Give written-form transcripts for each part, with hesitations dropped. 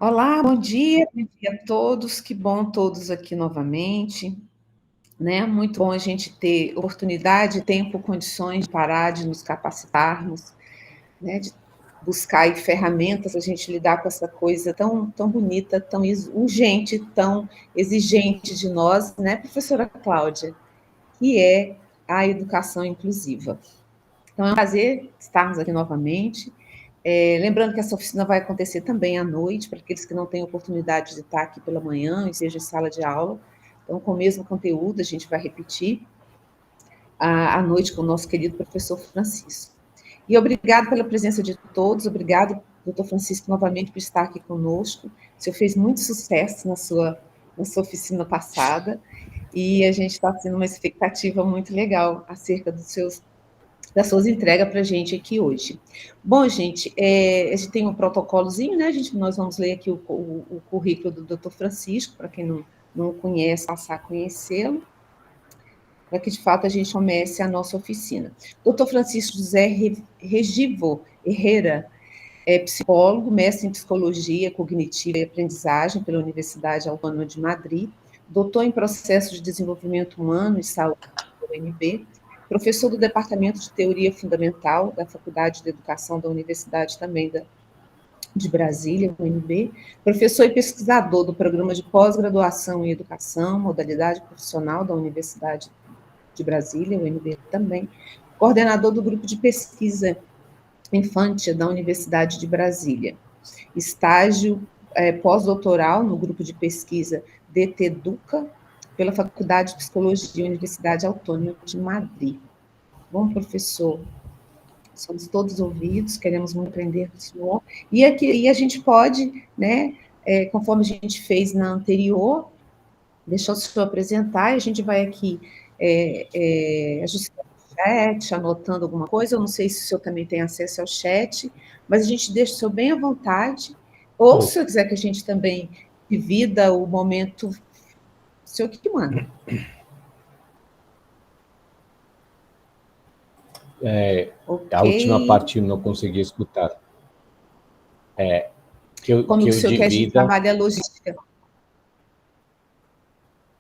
Olá, bom dia a todos, que bom todos aqui novamente, né? Muito bom a gente ter oportunidade, tempo, condições de parar, de nos capacitarmos, né? De buscar aí ferramentas, a gente lidar com essa coisa tão bonita, tão urgente, tão exigente de nós, né, professora Cláudia, que é a educação inclusiva. Então é um prazer estarmos aqui novamente. Lembrando que essa oficina vai acontecer também à noite, para aqueles que não têm oportunidade de estar aqui pela manhã, e seja em sala de aula. Então, com o mesmo conteúdo, a gente vai repetir à noite com o nosso querido professor Francisco. E obrigado pela presença de todos, obrigado, doutor Francisco, novamente por estar aqui conosco. O senhor fez muito sucesso na sua oficina passada, e a gente está tendo uma expectativa muito legal acerca das suas entregas para a gente aqui hoje. Bom, gente, a gente tem um protocolozinho, né, gente? Nós vamos ler aqui o currículo do Dr. Francisco, para quem não o conhece, passar a conhecê-lo, para que, de fato, a gente comece a nossa oficina. Dr. Francisco José Regivo Herrera é psicólogo, mestre em Psicologia Cognitiva e Aprendizagem pela Universidade Autônoma de Madrid, doutor em Processo de Desenvolvimento Humano e Saúde pela UNB, professor do Departamento de Teoria Fundamental da Faculdade de Educação da Universidade também de Brasília, UNB, professor e pesquisador do Programa de Pós-Graduação em Educação, modalidade profissional da Universidade de Brasília, UNB também, coordenador do Grupo de Pesquisa Infante da Universidade de Brasília, estágio pós-doutoral no Grupo de Pesquisa DT-DUCA, pela Faculdade de Psicologia da Universidade Autônoma de Madrid. Bom, professor, somos todos ouvidos, queremos muito aprender do senhor, e a gente pode, né, conforme a gente fez na anterior, deixar o senhor apresentar, e a gente vai aqui ajustando o chat, anotando alguma coisa, eu não sei se o senhor também tem acesso ao chat, mas a gente deixa o senhor bem à vontade, ou se o senhor quiser que a gente também divida o momento, o senhor que manda. A última parte eu não consegui escutar. Como o senhor quer que a gente trabalhe a logística?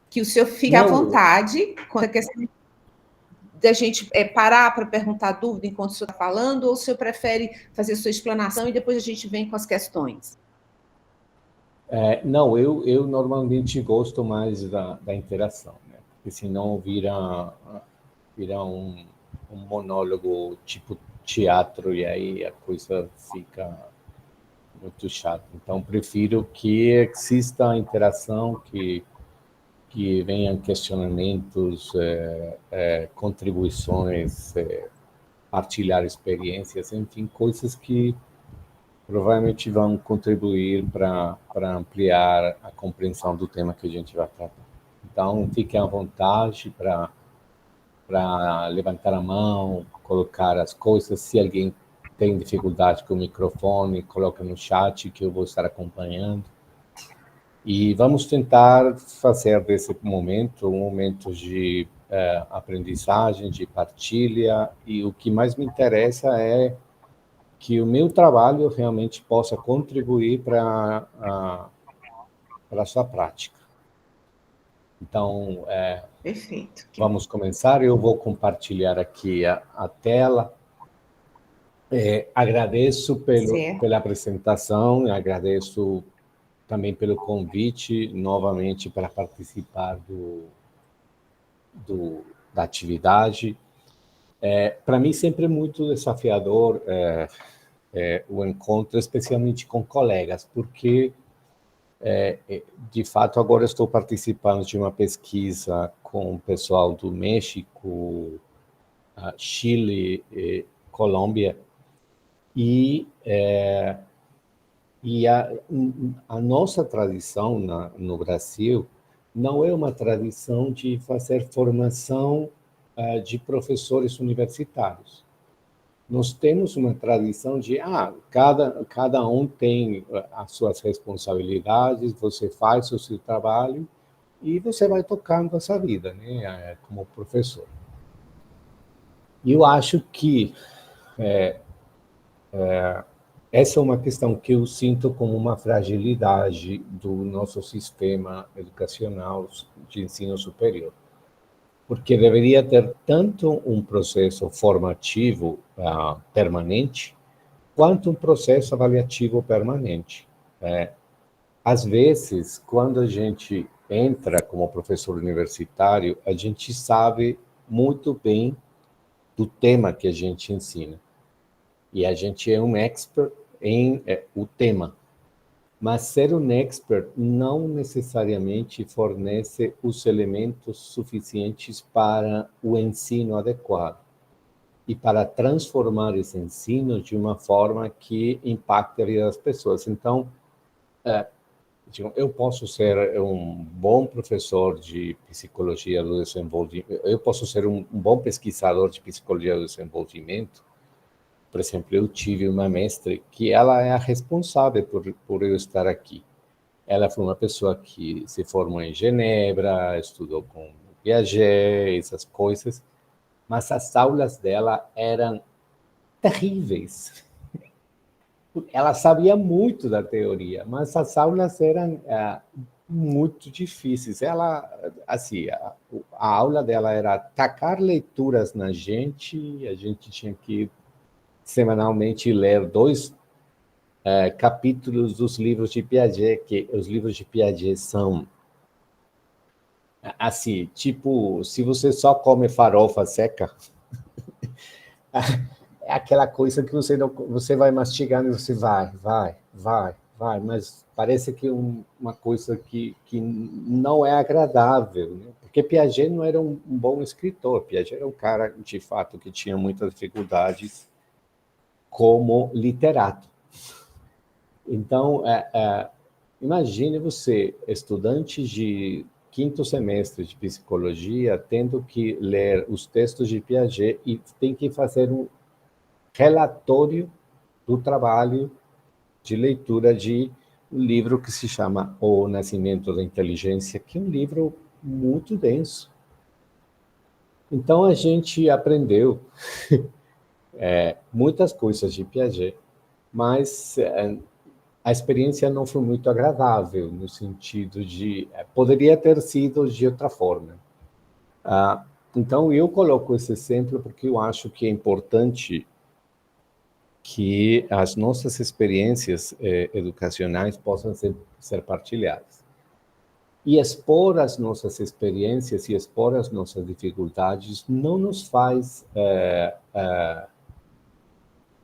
Que o senhor fique à vontade, quando a questão da gente parar para perguntar dúvida enquanto o senhor está falando, ou o senhor prefere fazer sua explanação e depois a gente vem com as questões? Não, eu normalmente gosto mais da interação, né? Porque senão vira um monólogo tipo teatro e aí a coisa fica muito chata. Então, prefiro que exista a interação, que venham questionamentos, contribuições, partilhar experiências, enfim, coisas que provavelmente vão contribuir para ampliar a compreensão do tema que a gente vai tratar. Então, fiquem à vontade para levantar a mão, colocar as coisas. Se alguém tem dificuldade com o microfone, coloca no chat que eu vou estar acompanhando. E vamos tentar fazer desse momento um momento de aprendizagem, de partilha, e o que mais me interessa é que o meu trabalho realmente possa contribuir para a sua prática. Então, Perfeito. Vamos começar. Eu vou compartilhar aqui a tela. Agradeço pela apresentação, agradeço também pelo convite, novamente, para participar da atividade. Para mim, sempre é muito desafiador o encontro, especialmente com colegas, porque, de fato, agora estou participando de uma pesquisa com o pessoal do México, Chile, Colômbia, e a nossa tradição no Brasil não é uma tradição de fazer formação de professores universitários. Nós temos uma tradição de cada um tem as suas responsabilidades, você faz o seu trabalho e você vai tocando essa vida, né, como professor. E eu acho que essa é uma questão que eu sinto como uma fragilidade do nosso sistema educacional de ensino superior, porque deveria ter tanto um processo formativo permanente, quanto um processo avaliativo permanente. Às vezes, quando a gente entra como professor universitário, a gente sabe muito bem do tema que a gente ensina. E a gente é um expert em o tema. Mas ser um expert não necessariamente fornece os elementos suficientes para o ensino adequado e para transformar esse ensino de uma forma que impacte a vida das pessoas. Então, eu posso ser um bom professor de psicologia do desenvolvimento, eu posso ser um bom pesquisador de psicologia do desenvolvimento. Por exemplo, eu tive uma mestre que ela é a responsável por eu estar aqui. Ela foi uma pessoa que se formou em Genebra, estudou com Piaget, essas coisas, mas as aulas dela eram terríveis. Ela sabia muito da teoria, mas as aulas eram muito difíceis. Ela, assim, a aula dela era tacar leituras na gente, a gente tinha que semanalmente ler 2 capítulos dos livros de Piaget, que os livros de Piaget são assim, tipo, se você só come farofa seca, é aquela coisa que você não, você vai mastigando e você vai, mas parece que uma coisa que não é agradável, né? Porque Piaget não era um bom escritor, Piaget era um cara, de fato, que tinha muitas dificuldades como literato. Então, imagine você, estudante de 5º semestre de psicologia, tendo que ler os textos de Piaget e tem que fazer um relatório do trabalho de leitura de um livro que se chama O Nascimento da Inteligência, que é um livro muito denso. Então, a gente aprendeu muitas coisas de Piaget, mas a experiência não foi muito agradável, no sentido de poderia ter sido de outra forma. Então, eu coloco esse exemplo porque eu acho que é importante que as nossas experiências educacionais possam ser partilhadas. E expor as nossas experiências e expor as nossas dificuldades não nos faz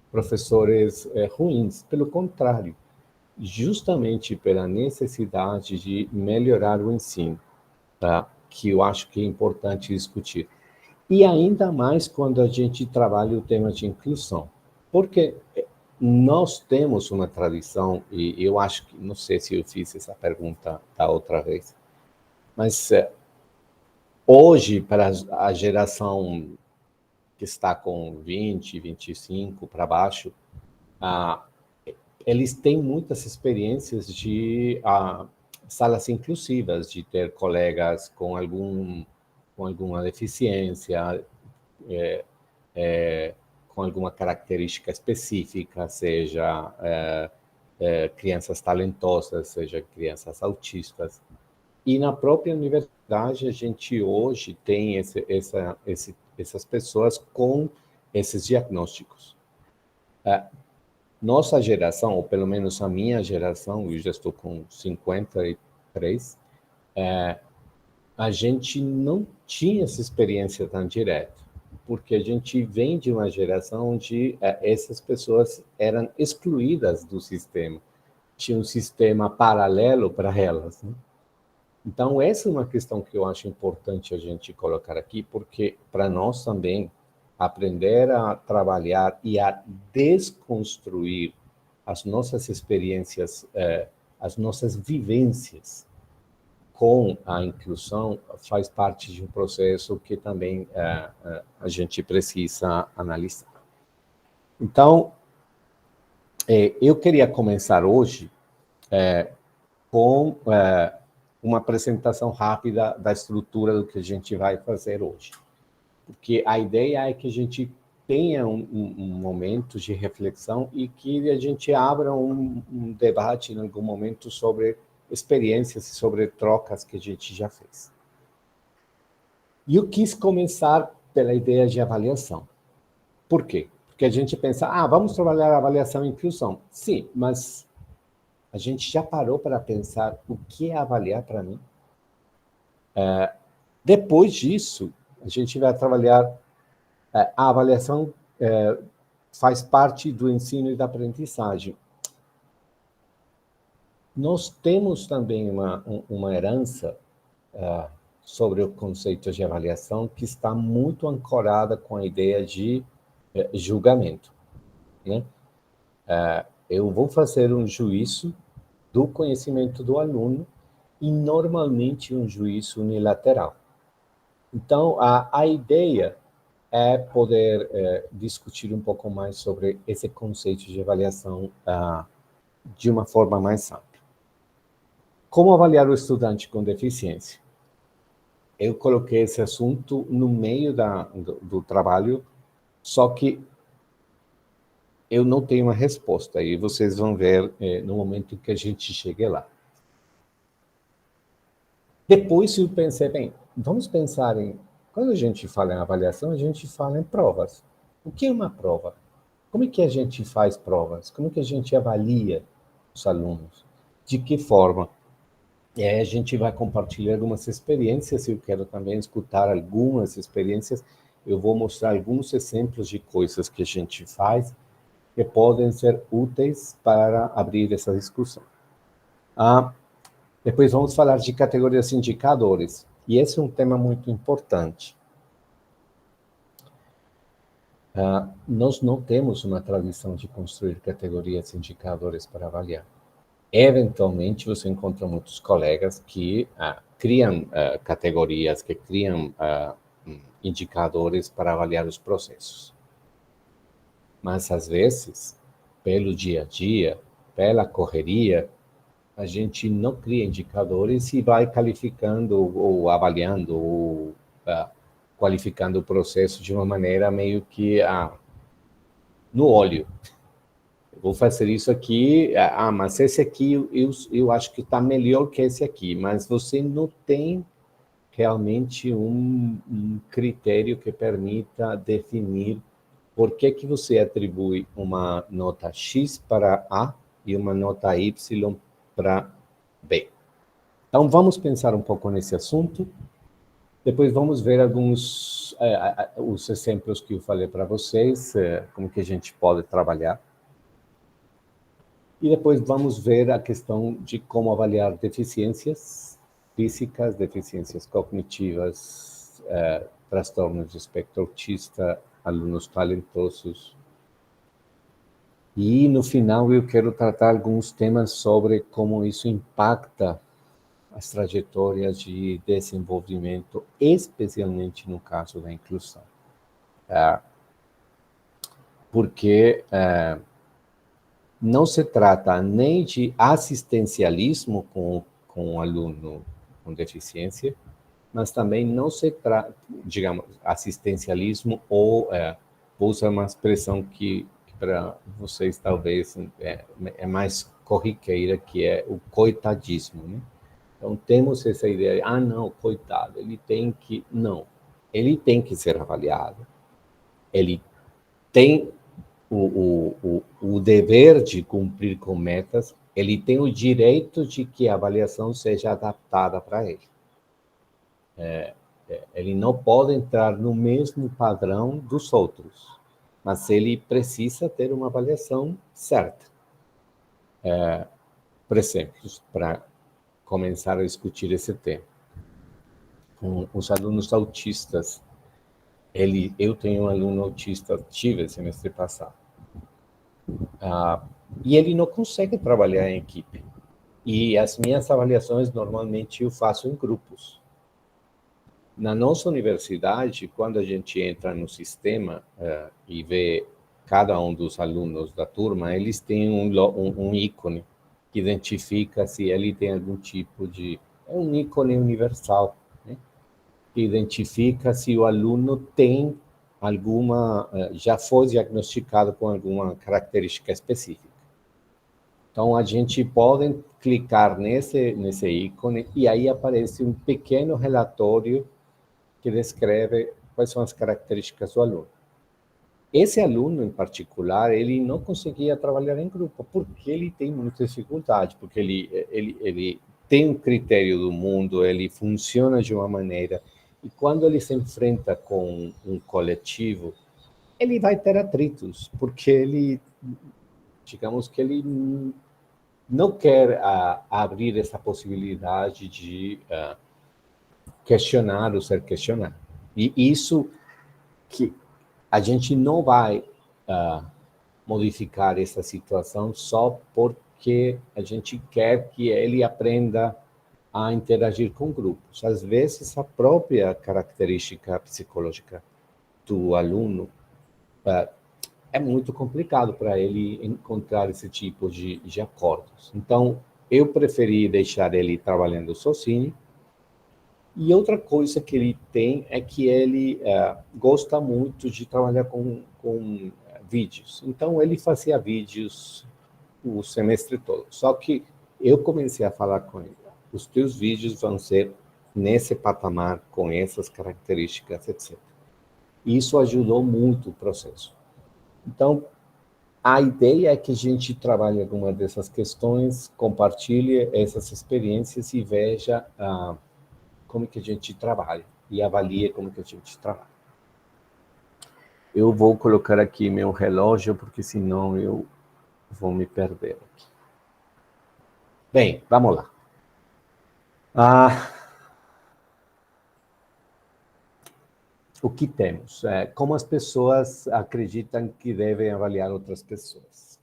professores ruins, pelo contrário, justamente pela necessidade de melhorar o ensino, tá? Que eu acho que é importante discutir. E ainda mais quando a gente trabalha o tema de inclusão, porque nós temos uma tradição, e eu acho que, não sei se eu fiz essa pergunta da outra vez, mas hoje, para a geração que está com 20, 25 para baixo, eles têm muitas experiências de salas inclusivas, de ter colegas com alguma deficiência, com alguma característica específica, seja crianças talentosas, seja crianças autistas. E na própria universidade, a gente hoje tem essas pessoas com esses diagnósticos. Nossa geração, ou pelo menos a minha geração, eu já estou com 53, a gente não tinha essa experiência tão direta, porque a gente vem de uma geração onde essas pessoas eram excluídas do sistema. Tinha um sistema paralelo para elas, né? Então, essa é uma questão que eu acho importante a gente colocar aqui, porque para nós também aprender a trabalhar e a desconstruir as nossas experiências, as nossas vivências com a inclusão faz parte de um processo que também a gente precisa analisar. Então, eu queria começar hoje com uma apresentação rápida da estrutura do que a gente vai fazer hoje. Porque a ideia é que a gente tenha um momento de reflexão e que a gente abra um debate em algum momento sobre experiências e sobre trocas que a gente já fez. E eu quis começar pela ideia de avaliação. Por quê? Porque a gente pensa, vamos trabalhar a avaliação e inclusão. Sim, mas a gente já parou para pensar o que é avaliar para mim? Depois disso, a gente vai trabalhar a avaliação faz parte do ensino e da aprendizagem. Nós temos também uma herança sobre o conceito de avaliação que está muito ancorada com a ideia de julgamento, né? Eu vou fazer um juízo do conhecimento do aluno e, normalmente, um juízo unilateral. Então, a ideia é poder discutir um pouco mais sobre esse conceito de avaliação de uma forma mais ampla. Como avaliar o estudante com deficiência? Eu coloquei esse assunto no meio do trabalho, só que eu não tenho uma resposta, e vocês vão ver no momento que a gente chegue lá. Depois eu pensei, bem, vamos pensar em... Quando a gente fala em avaliação, a gente fala em provas. O que é uma prova? Como é que a gente faz provas? Como é que a gente avalia os alunos? De que forma? E aí a gente vai compartilhar algumas experiências, eu quero também escutar algumas experiências, eu vou mostrar alguns exemplos de coisas que a gente faz que podem ser úteis para abrir essa discussão. Depois vamos falar de categorias de indicadores, e esse é um tema muito importante. Nós não temos uma tradição de construir categorias de indicadores para avaliar. Eventualmente, você encontra muitos colegas que criam categorias, que criam indicadores para avaliar os processos. Mas, às vezes, pelo dia a dia, pela correria, a gente não cria indicadores e vai qualificando ou avaliando ou qualificando o processo de uma maneira meio que no óleo. Vou fazer isso aqui, mas esse aqui eu acho que está melhor que esse aqui, mas você não tem realmente um critério que permita definir por que você atribui uma nota X para A e uma nota Y para B. Então, vamos pensar um pouco nesse assunto. Depois vamos ver alguns os exemplos que eu falei para vocês, como que a gente pode trabalhar. E depois vamos ver a questão de como avaliar deficiências físicas, deficiências cognitivas, transtornos de espectro autista, alunos talentosos. E, no final, eu quero tratar alguns temas sobre como isso impacta as trajetórias de desenvolvimento, especialmente no caso da inclusão. Porque não se trata nem de assistencialismo com o aluno com deficiência, mas também não se trata, digamos, assistencialismo ou, vou usar uma expressão que para vocês talvez é mais corriqueira, que é o coitadismo, né? Então, temos essa ideia, não, coitado, ele tem que... Não, ele tem que ser avaliado. Ele tem o dever de cumprir com metas, ele tem o direito de que a avaliação seja adaptada para ele. Ele não pode entrar no mesmo padrão dos outros, mas ele precisa ter uma avaliação certa. Por exemplo, para começar a discutir esse tema, com os alunos autistas, eu tenho um aluno autista, tive semestre passado, e ele não consegue trabalhar em equipe. E as minhas avaliações, normalmente, eu faço em grupos. Na nossa universidade, quando a gente entra no sistema e vê cada um dos alunos da turma, eles têm um ícone que identifica se ele tem algum tipo de... É um ícone universal, né? Que identifica se o aluno tem já foi diagnosticado com alguma característica específica. Então, a gente pode clicar nesse ícone e aí aparece um pequeno relatório que descreve quais são as características do aluno. Esse aluno, em particular, ele não conseguia trabalhar em grupo, porque ele tem muita dificuldade, porque ele tem um critério do mundo, ele funciona de uma maneira, e quando ele se enfrenta com um coletivo, ele vai ter atritos, porque digamos que ele não quer abrir essa possibilidade de questionar ou ser questionado. E isso que a gente não vai modificar essa situação só porque a gente quer que ele aprenda a interagir com grupos. Às vezes, a própria característica psicológica do aluno é muito complicado para ele encontrar esse tipo de acordos. Então, eu preferi deixar ele trabalhando sozinho. E outra coisa que ele tem é que ele gosta muito de trabalhar com vídeos. Então, ele fazia vídeos o semestre todo. Só que eu comecei a falar com ele. Os teus vídeos vão ser nesse patamar, com essas características, etc. E isso ajudou muito o processo. Então, a ideia é que a gente trabalhe alguma dessas questões, compartilhe essas experiências e veja como que a gente trabalha e avalie como que a gente trabalha. Eu vou colocar aqui meu relógio, porque senão eu vou me perder aqui. Bem, vamos lá. O que temos? Como as pessoas acreditam que devem avaliar outras pessoas.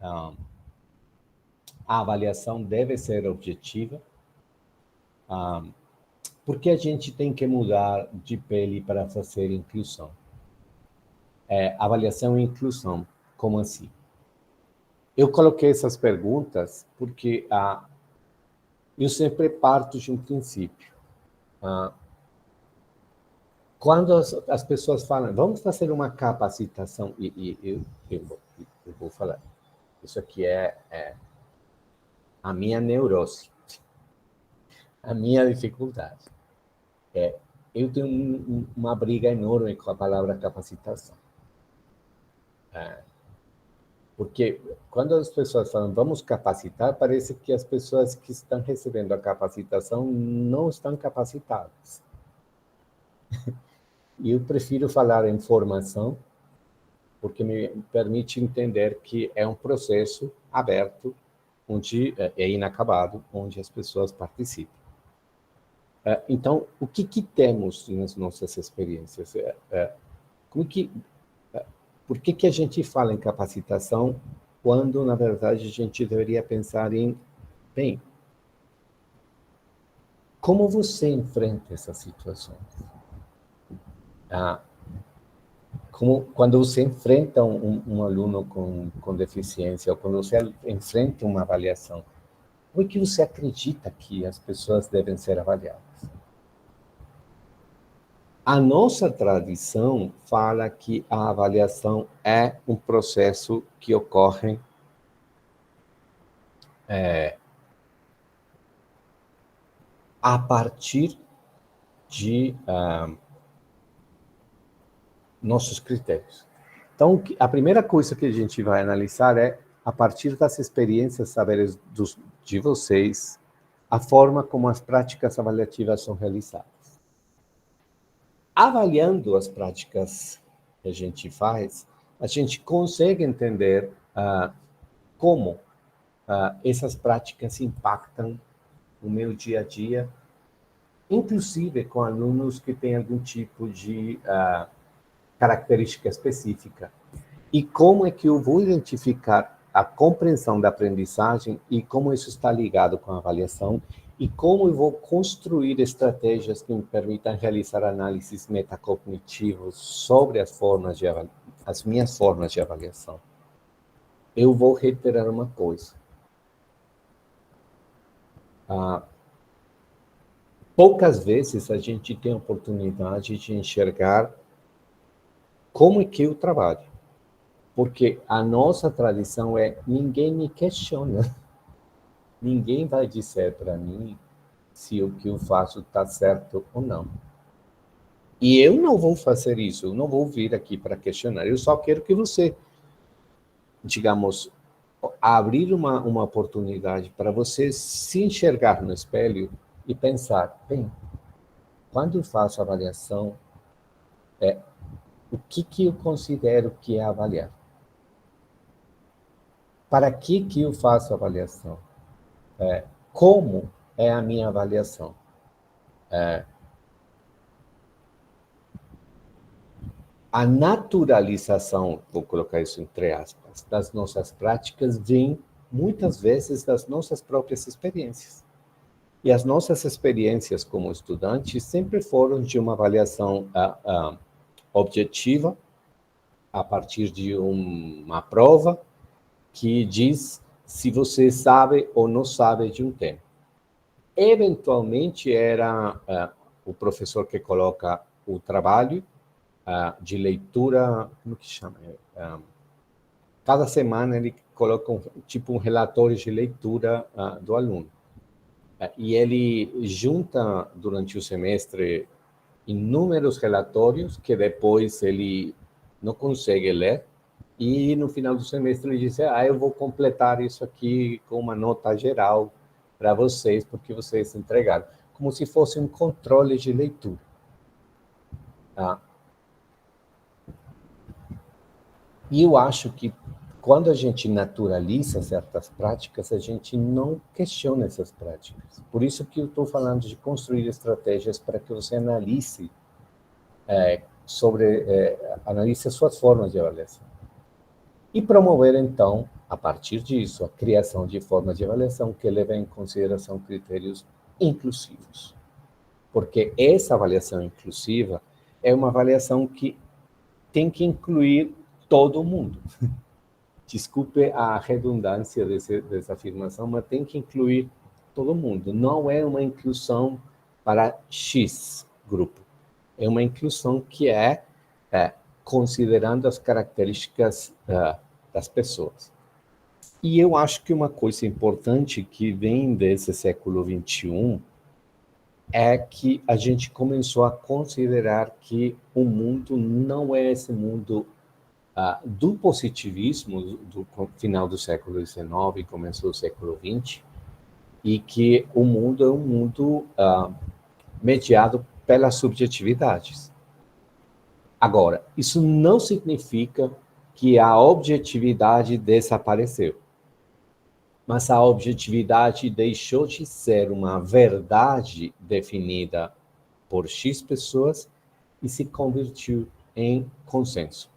A avaliação deve ser objetiva. Por que a gente tem que mudar de pele para fazer inclusão? Avaliação e inclusão, como assim? Eu coloquei essas perguntas porque eu sempre parto de um princípio. Quando as pessoas falam, vamos fazer uma capacitação, e eu vou falar, isso aqui é a minha neurose, a minha dificuldade. Eu tenho uma briga enorme com a palavra capacitação. Porque quando as pessoas falam, vamos capacitar, parece que as pessoas que estão recebendo a capacitação não estão capacitadas. E eu prefiro falar em formação, porque me permite entender que é um processo aberto, onde é inacabado, onde as pessoas participam. Então, o que temos nas nossas experiências? Por que a gente fala em capacitação quando, na verdade, a gente deveria pensar em, bem, como você enfrenta essas situações? Quando você enfrenta um aluno com deficiência, ou quando você enfrenta uma avaliação, como é que você acredita que as pessoas devem ser avaliadas? A nossa tradição fala que a avaliação é um processo que ocorre a partir de nossos critérios. Então, a primeira coisa que a gente vai analisar é, a partir das experiências, saberes de vocês, a forma como as práticas avaliativas são realizadas. Avaliando as práticas que a gente faz, a gente consegue entender como essas práticas impactam o meu dia a dia, inclusive com alunos que têm algum tipo de característica específica. E como é que eu vou identificar a compreensão da aprendizagem e como isso está ligado com a avaliação e como eu vou construir estratégias que me permitam realizar análises metacognitivos sobre as minhas formas de avaliação. Eu vou reiterar uma coisa. Poucas vezes a gente tem a oportunidade de enxergar como é que eu trabalho. Porque a nossa tradição é ninguém me questiona. Ninguém vai dizer para mim se o que eu faço está certo ou não. E eu não vou fazer isso, eu não vou vir aqui para questionar. Eu só quero que você, digamos, abrir uma oportunidade para você se enxergar no espelho e pensar, bem, quando eu faço avaliação, o que eu considero que é avaliar? Para que eu faço avaliação? Como é a minha avaliação? A naturalização, vou colocar isso entre aspas, das nossas práticas vem muitas vezes das nossas próprias experiências. E as nossas experiências como estudantes sempre foram de uma avaliação objetiva, a partir de uma prova que diz se você sabe ou não sabe de um tema. Eventualmente era o professor que coloca o trabalho de leitura, como que chama? Cada semana ele coloca um relatório de leitura do aluno. E ele junta durante o semestre inúmeros relatórios que depois ele não consegue ler, e no final do semestre ele diz, eu vou completar isso aqui com uma nota geral para vocês, porque vocês entregaram. Como se fosse um controle de leitura. E eu acho que quando a gente naturaliza certas práticas, a gente não questiona essas práticas. Por isso que eu estou falando de construir estratégias para que você analise analise as suas formas de avaliação. E promover, então, a partir disso, a criação de formas de avaliação que levem em consideração critérios inclusivos. Porque essa avaliação inclusiva é uma avaliação que tem que incluir todo mundo. Desculpe a redundância dessa afirmação, mas tem que incluir todo mundo. Não é uma inclusão para X grupo. É uma inclusão que é considerando as características das pessoas. E eu acho que uma coisa importante que vem desse século XXI é que a gente começou a considerar que o mundo não é esse mundo do positivismo do final do século XIX e começo do século XX, e que o mundo é um mundo mediado pelas subjetividades. Agora, isso não significa que a objetividade desapareceu, mas a objetividade deixou de ser uma verdade definida por X pessoas e se convertiu em consenso.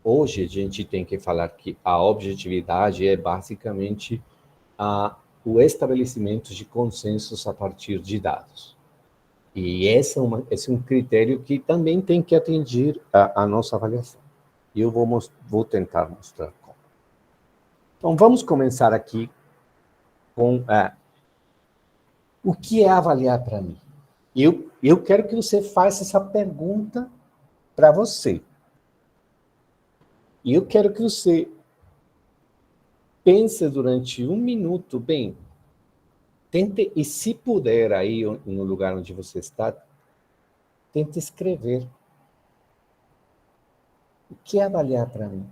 Hoje, a gente tem que falar que a objetividade é basicamente o estabelecimento de consensos a partir de dados. E esse é um critério que também tem que atingir a nossa avaliação. E eu vou tentar mostrar como. Então, vamos começar aqui com o que é avaliar para mim. Eu quero que você faça essa pergunta para você. E eu quero que você pense durante um minuto, bem, tente, e se puder aí no lugar onde você está, tente escrever. O que é avaliar para mim?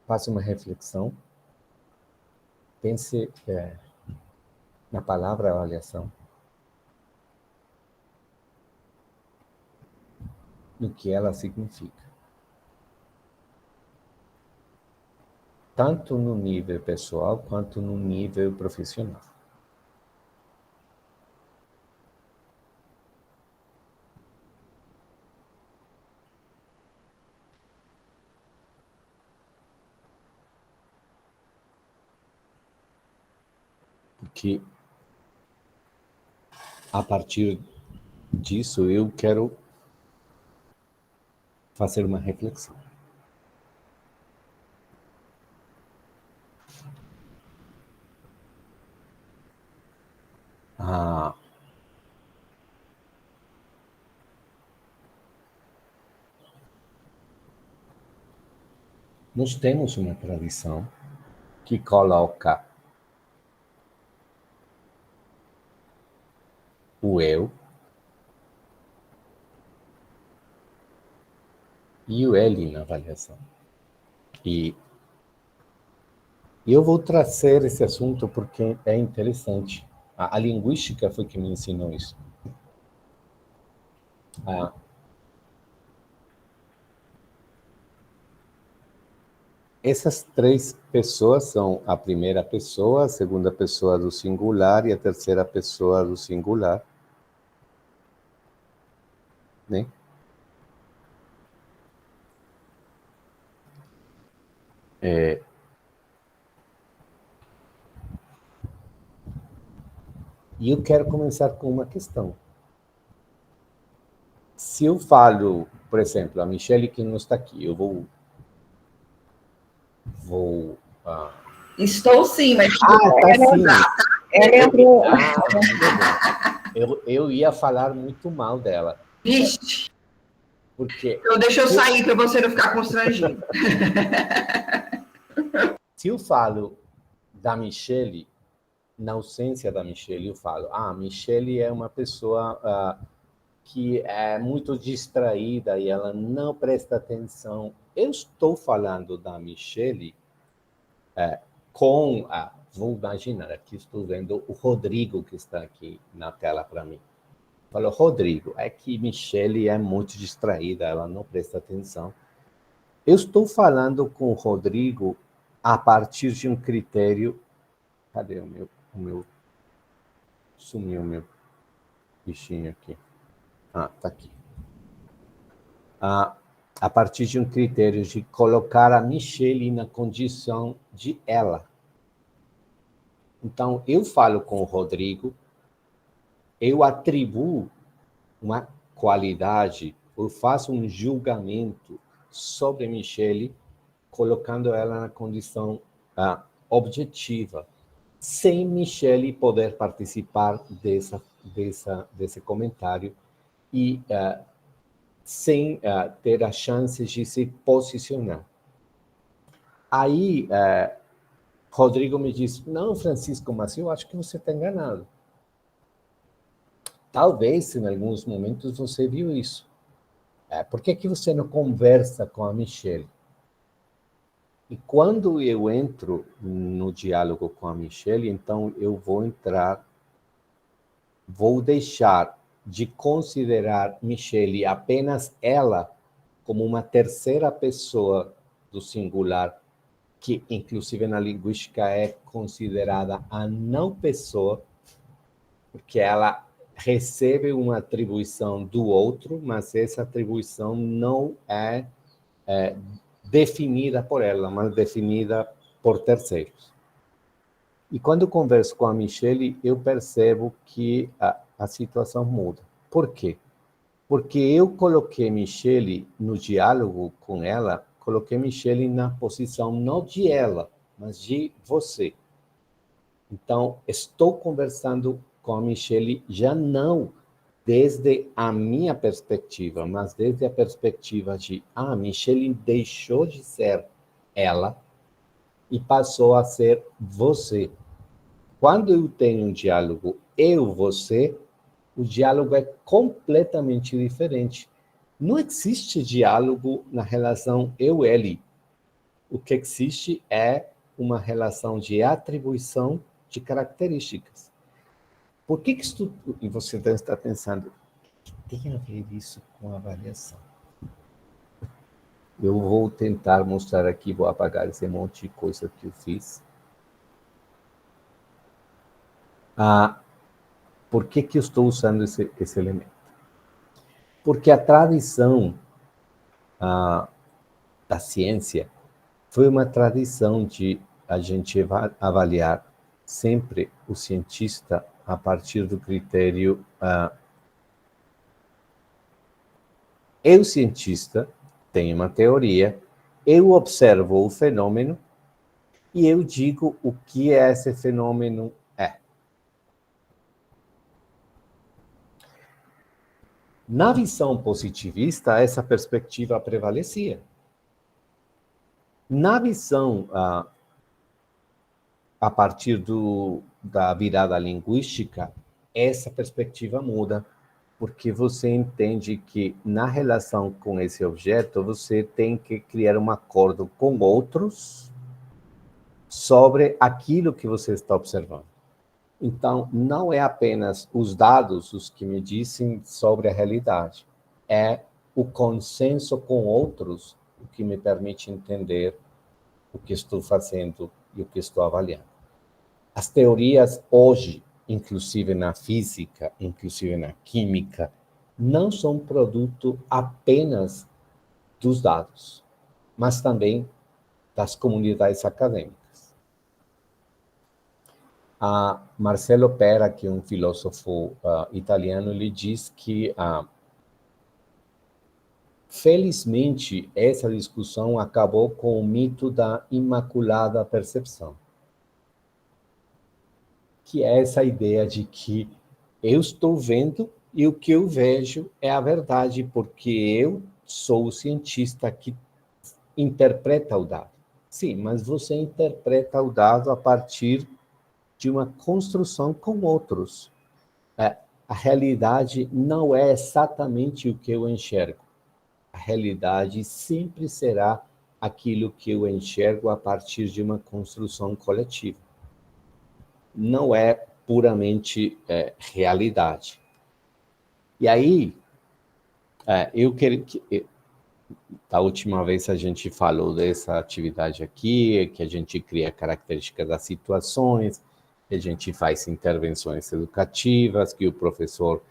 Faça uma reflexão. Pense na palavra avaliação. No que ela significa. Tanto no nível pessoal quanto no nível profissional. Porque a partir disso eu quero fazer uma reflexão. Nós temos uma tradição que coloca o eu e o ele na avaliação. E eu vou trazer esse assunto porque é interessante. A linguística foi que me ensinou isso. Essas três pessoas são a primeira pessoa, a segunda pessoa do singular e a terceira pessoa do singular, né? E eu quero começar com uma questão. Se eu falo, por exemplo, a Michele que não está aqui, eu vou Estou sim, mas... tá sim. Ela entrou. Eu ia falar muito mal dela. Vixe! Porque... Então deixa eu sair para você não ficar constrangido. Se eu falo da Michele, na ausência da Michele, eu falo, a Michele é uma pessoa que é muito distraída e ela não presta atenção. Eu estou falando da Michele com a... Vou imaginar, aqui estou vendo o Rodrigo que está aqui na tela para mim. Falou, Rodrigo, é que Michele é muito distraída, ela não presta atenção. Eu estou falando com o Rodrigo a partir de um critério... Cadê o meu... Sumiu o meu bichinho aqui. Tá aqui. A partir de um critério de colocar a Michele na condição de ela. Então, eu falo com o Rodrigo, eu atribuo uma qualidade, eu faço um julgamento sobre a Michele, colocando ela na condição objetiva, sem Michele poder participar desse comentário e sem ter a chance de se posicionar. Aí, Rodrigo me disse, não, Francisco, mas eu acho que você está enganado. Talvez, em alguns momentos, você viu isso. Por que você não conversa com a Michele? E quando eu entro no diálogo com a Michele, então eu vou deixar de considerar Michele apenas ela como uma terceira pessoa do singular, que inclusive na linguística é considerada a não pessoa, porque ela recebe uma atribuição do outro, mas essa atribuição não é definida por ela, mas definida por terceiros. E quando eu converso com a Michele, eu percebo que a situação muda. Por quê? Porque eu coloquei Michele no diálogo com ela, coloquei Michele na posição não de ela, mas de você. Então, estou conversando com a Michele já não desde a minha perspectiva, mas desde a perspectiva de, Michele deixou de ser ela e passou a ser você. Quando eu tenho um diálogo eu-você, o diálogo é completamente diferente. Não existe diálogo na relação eu-ele. O que existe é uma relação de atribuição de características. Por que isso... E você deve estar pensando, o que tem a ver isso com a avaliação? Eu vou tentar mostrar aqui, vou apagar esse monte de coisa que eu fiz. Por que eu estou usando esse elemento? Porque a tradição da ciência foi uma tradição de a gente avaliar sempre o cientista a partir do critério eu cientista tem uma teoria, eu observo o fenômeno e eu digo o que esse fenômeno é. Na visão positivista, essa perspectiva prevalecia. Na visão a partir da virada linguística, essa perspectiva muda, porque você entende que na relação com esse objeto, você tem que criar um acordo com outros sobre aquilo que você está observando. Então, não é apenas os dados os que me dizem sobre a realidade, é o consenso com outros o que me permite entender o que estou fazendo e o que estou avaliando. As teorias hoje, inclusive na física, inclusive na química, não são produto apenas dos dados, mas também das comunidades acadêmicas. Marcelo Pera, que é um filósofo italiano, ele diz que, felizmente, essa discussão acabou com o mito da imaculada percepção, que é essa ideia de que eu estou vendo e o que eu vejo é a verdade, porque eu sou o cientista que interpreta o dado. Sim, mas você interpreta o dado a partir de uma construção com outros. A realidade não é exatamente o que eu enxergo. A realidade sempre será aquilo que eu enxergo a partir de uma construção coletiva. Não é puramente realidade. E aí, eu quero que... Da última vez a gente falou dessa atividade aqui, que a gente cria características das situações, que a gente faz intervenções educativas, que o professor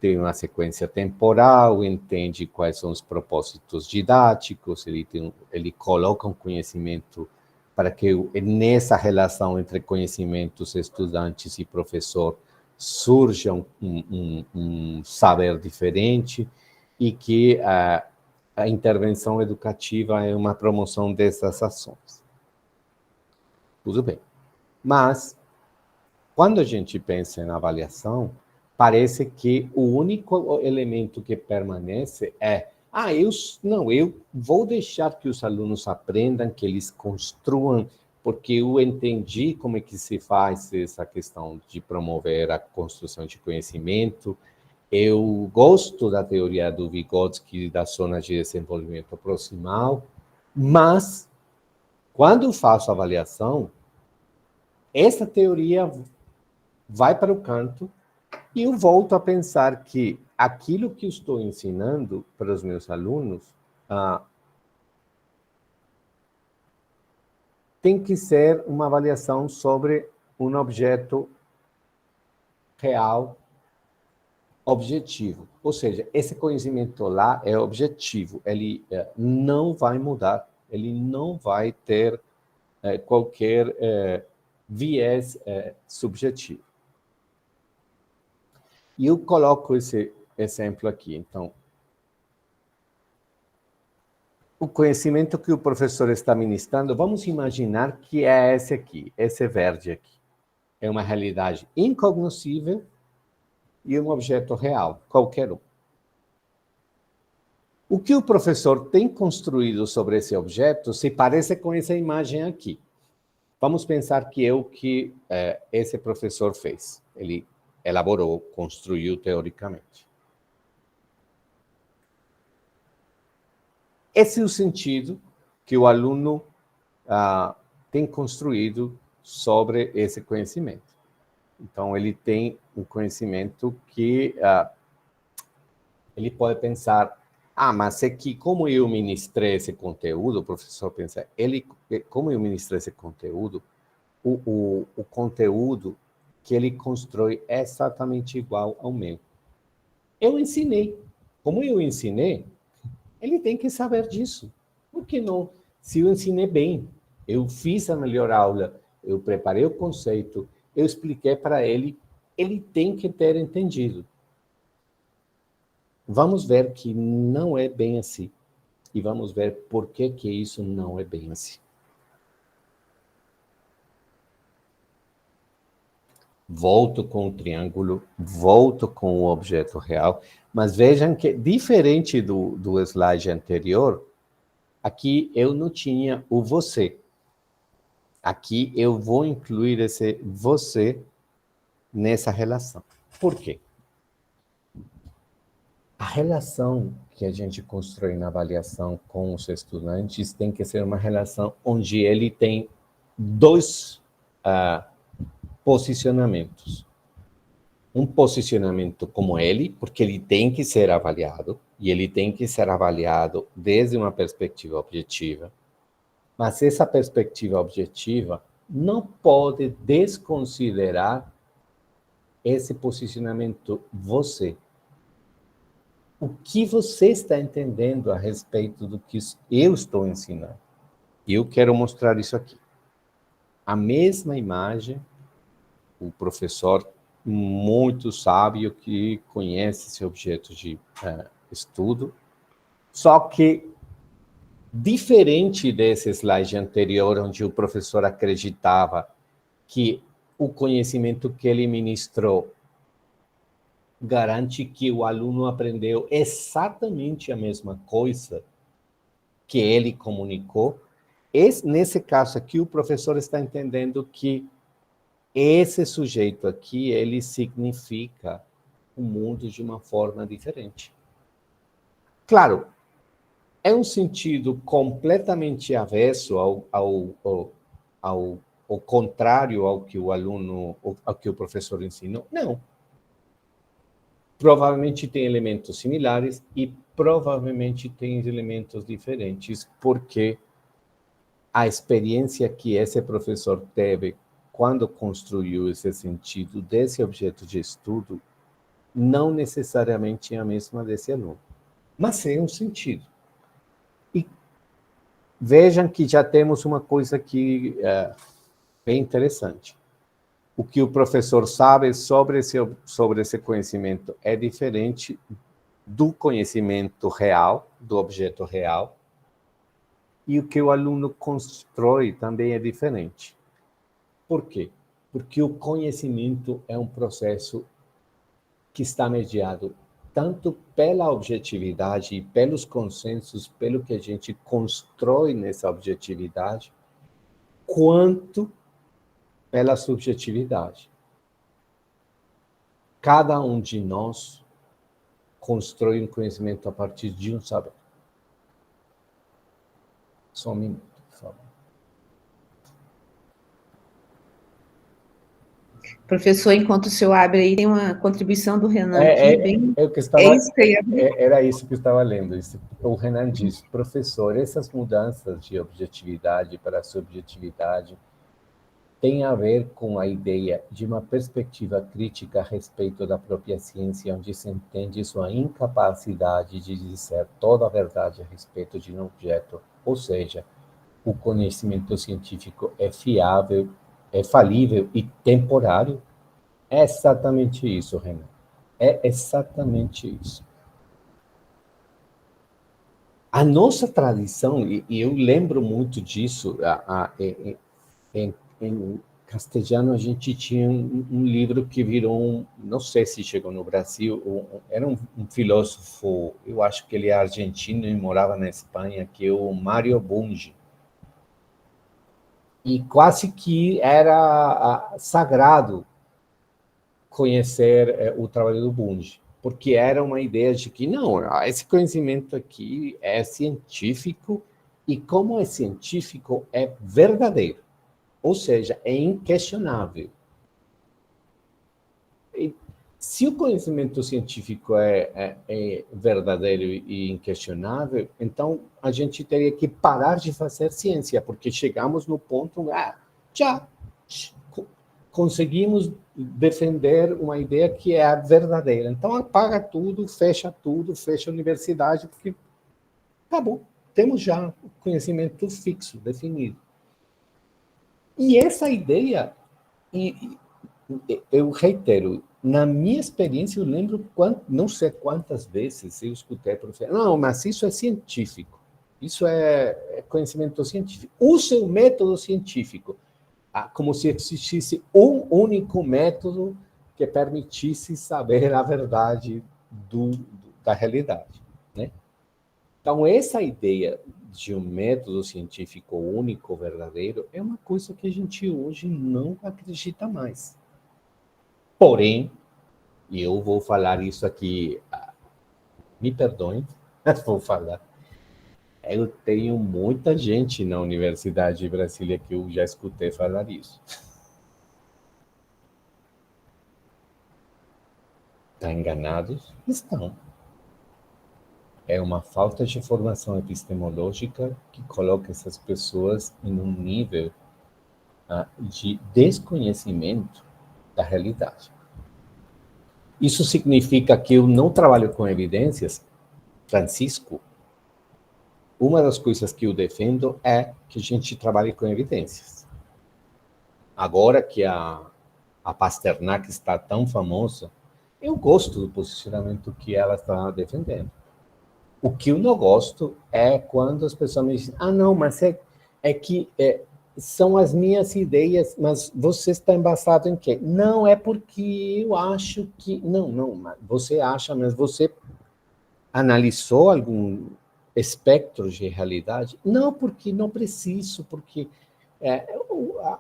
tem uma sequência temporal, entende quais são os propósitos didáticos, ele coloca um conhecimento para que nessa relação entre conhecimentos, estudantes e professor surja um saber diferente e que a intervenção educativa é uma promoção dessas ações. Tudo bem. Mas, quando a gente pensa em avaliação, parece que o único elemento que permanece é eu vou deixar que os alunos aprendam, que eles construam, porque eu entendi como é que se faz essa questão de promover a construção de conhecimento. Eu gosto da teoria do Vygotsky, da zona de desenvolvimento proximal, mas, quando eu faço avaliação, essa teoria vai para o canto e eu volto a pensar que aquilo que eu estou ensinando para os meus alunos tem que ser uma avaliação sobre um objeto real, objetivo. Ou seja, esse conhecimento lá é objetivo, ele não vai mudar, ele não vai ter qualquer viés subjetivo. E eu coloco esse exemplo aqui. Então, o conhecimento que o professor está ministrando, vamos imaginar que é esse aqui, esse verde aqui. É uma realidade incognoscível e um objeto real, qualquer um. O que o professor tem construído sobre esse objeto se parece com essa imagem aqui. Vamos pensar que é o que esse professor fez. Ele elaborou, construiu teoricamente. Esse é o sentido que o aluno tem construído sobre esse conhecimento. Então, ele tem um conhecimento que ele pode pensar, mas é que como eu ministrei esse conteúdo, o professor pensa, como eu ministrei esse conteúdo, o conteúdo que ele constrói é exatamente igual ao meu. Eu ensinei. Como eu ensinei, ele tem que saber disso. Por que não? Se eu ensinei bem, eu fiz a melhor aula, eu preparei o conceito, eu expliquei para ele, ele tem que ter entendido. Vamos ver que não é bem assim. e vamos ver por que isso não é bem assim. Volto com o triângulo, volto com o objeto real, mas vejam que, diferente do slide anterior, aqui eu não tinha o você. Aqui eu vou incluir esse você nessa relação. Por quê? A relação que a gente constrói na avaliação com os estudantes tem que ser uma relação onde ele tem dois posicionamentos. Um posicionamento como ele, porque ele tem que ser avaliado, e ele tem que ser avaliado desde uma perspectiva objetiva, mas essa perspectiva objetiva não pode desconsiderar esse posicionamento você. O que você está entendendo a respeito do que eu estou ensinando? E eu quero mostrar isso aqui. A mesma imagem, o professor muito sábio que conhece esse objeto de estudo, só que, diferente desse slide anterior, onde o professor acreditava que o conhecimento que ele ministrou garante que o aluno aprendeu exatamente a mesma coisa que ele comunicou, nesse caso aqui, o professor está entendendo que esse sujeito aqui, ele significa o mundo de uma forma diferente. Claro, é um sentido completamente avesso ao contrário ao que o aluno, ao que o professor ensinou? Não. Provavelmente tem elementos similares e provavelmente tem elementos diferentes, porque a experiência que esse professor teve quando construiu esse sentido desse objeto de estudo, não necessariamente é a mesma desse aluno, mas é um sentido. E vejam que já temos uma coisa que é bem interessante. O que o professor sabe sobre esse conhecimento é diferente do conhecimento real, do objeto real, e o que o aluno constrói também é diferente. Por quê? Porque o conhecimento é um processo que está mediado tanto pela objetividade e pelos consensos, pelo que a gente constrói nessa objetividade, quanto pela subjetividade. Cada um de nós constrói um conhecimento a partir de um saber. Só um minuto, por favor. Professor, enquanto o senhor abre aí, tem uma contribuição do Renan aqui, bem... Era isso que eu estava lendo. O Renan disse, professor, essas mudanças de objetividade para subjetividade têm a ver com a ideia de uma perspectiva crítica a respeito da própria ciência, onde se entende sua incapacidade de dizer toda a verdade a respeito de um objeto, ou seja, o conhecimento científico é fiável, é falível e temporário. É exatamente isso, Renan. É exatamente isso. A nossa tradição, e eu lembro muito disso, em castelhano a gente tinha um livro que virou, não sei se chegou no Brasil, era um filósofo, eu acho que ele é argentino e morava na Espanha, que é o Mário Bunge. E quase que era sagrado conhecer o trabalho do Bunge, porque era uma ideia de que, não, esse conhecimento aqui é científico, e como é científico, é verdadeiro, ou seja, é inquestionável. E, se o conhecimento científico é verdadeiro e inquestionável, então a gente teria que parar de fazer ciência, porque chegamos no ponto, já conseguimos defender uma ideia que é a verdadeira. Então, apaga tudo, fecha a universidade, porque acabou. Temos já o conhecimento fixo, definido. E essa ideia, eu reitero, na minha experiência, eu lembro, não sei quantas vezes eu escutei a professora, não, mas isso é científico. Isso é conhecimento científico. Use o método científico, como se existisse um único método que permitisse saber a verdade da realidade, né? Então, essa ideia de um método científico único, verdadeiro, é uma coisa que a gente hoje não acredita mais. Porém, e eu vou falar isso aqui, me perdoem, mas vou falar. Eu tenho muita gente na Universidade de Brasília que eu já escutei falar isso. Estão enganados? Estão. É uma falta de formação epistemológica que coloca essas pessoas em um nível de desconhecimento da realidade. Isso significa que eu não trabalho com evidências? Francisco, uma das coisas que eu defendo é que a gente trabalhe com evidências. Agora que a Pasternak está tão famosa, eu gosto do posicionamento que ela está defendendo. O que eu não gosto é quando as pessoas me dizem, não, mas são as minhas ideias, mas você está embasado em quê? Não, é porque eu acho que... Não, você acha, mas você analisou algum espectro de realidade? Não, porque não preciso, porque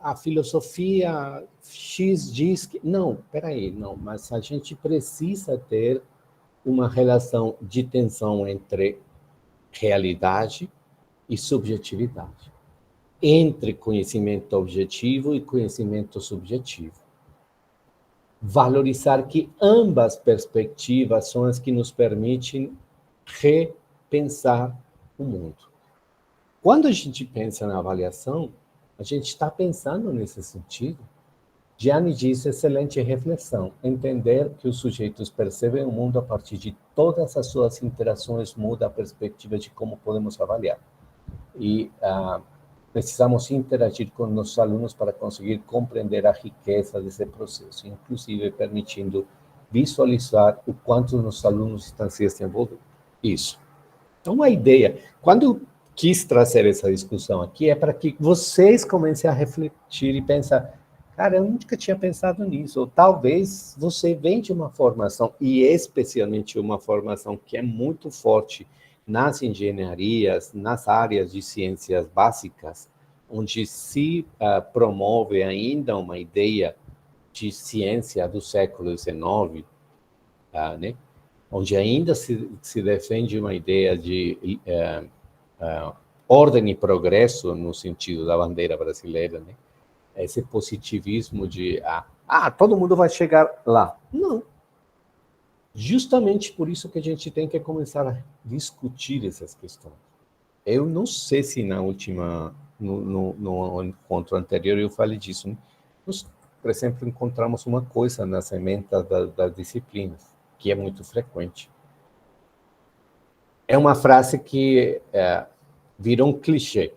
a filosofia X diz que... Não, peraí, não, mas a gente precisa ter uma relação de tensão entre realidade e subjetividade, entre conhecimento objetivo e conhecimento subjetivo. Valorizar que ambas perspectivas são as que nos permitem repensar o mundo. Quando a gente pensa na avaliação, a gente está pensando nesse sentido. Gianni diz, excelente reflexão, entender que os sujeitos percebem o mundo a partir de todas as suas interações muda a perspectiva de como podemos avaliar. E precisamos interagir com nossos alunos para conseguir compreender a riqueza desse processo, inclusive permitindo visualizar o quanto nossos alunos estão se desenvolvendo. Isso. Então, a ideia, quando eu quis trazer essa discussão aqui, é para que vocês comecem a refletir e pensar, cara, eu nunca tinha pensado nisso. Ou talvez você venha de uma formação, e especialmente uma formação que é muito forte nas engenharias, nas áreas de ciências básicas, onde se promove ainda uma ideia de ciência do século XIX, né? Onde ainda se defende uma ideia de ordem e progresso, no sentido da bandeira brasileira, né? Esse positivismo de, todo mundo vai chegar lá. Não. Justamente por isso que a gente tem que começar a discutir essas questões. Eu não sei se no encontro anterior eu falei disso, né? Nós, por exemplo, encontramos uma coisa nas emendas das disciplinas, que é muito frequente. É uma frase que virou um clichê.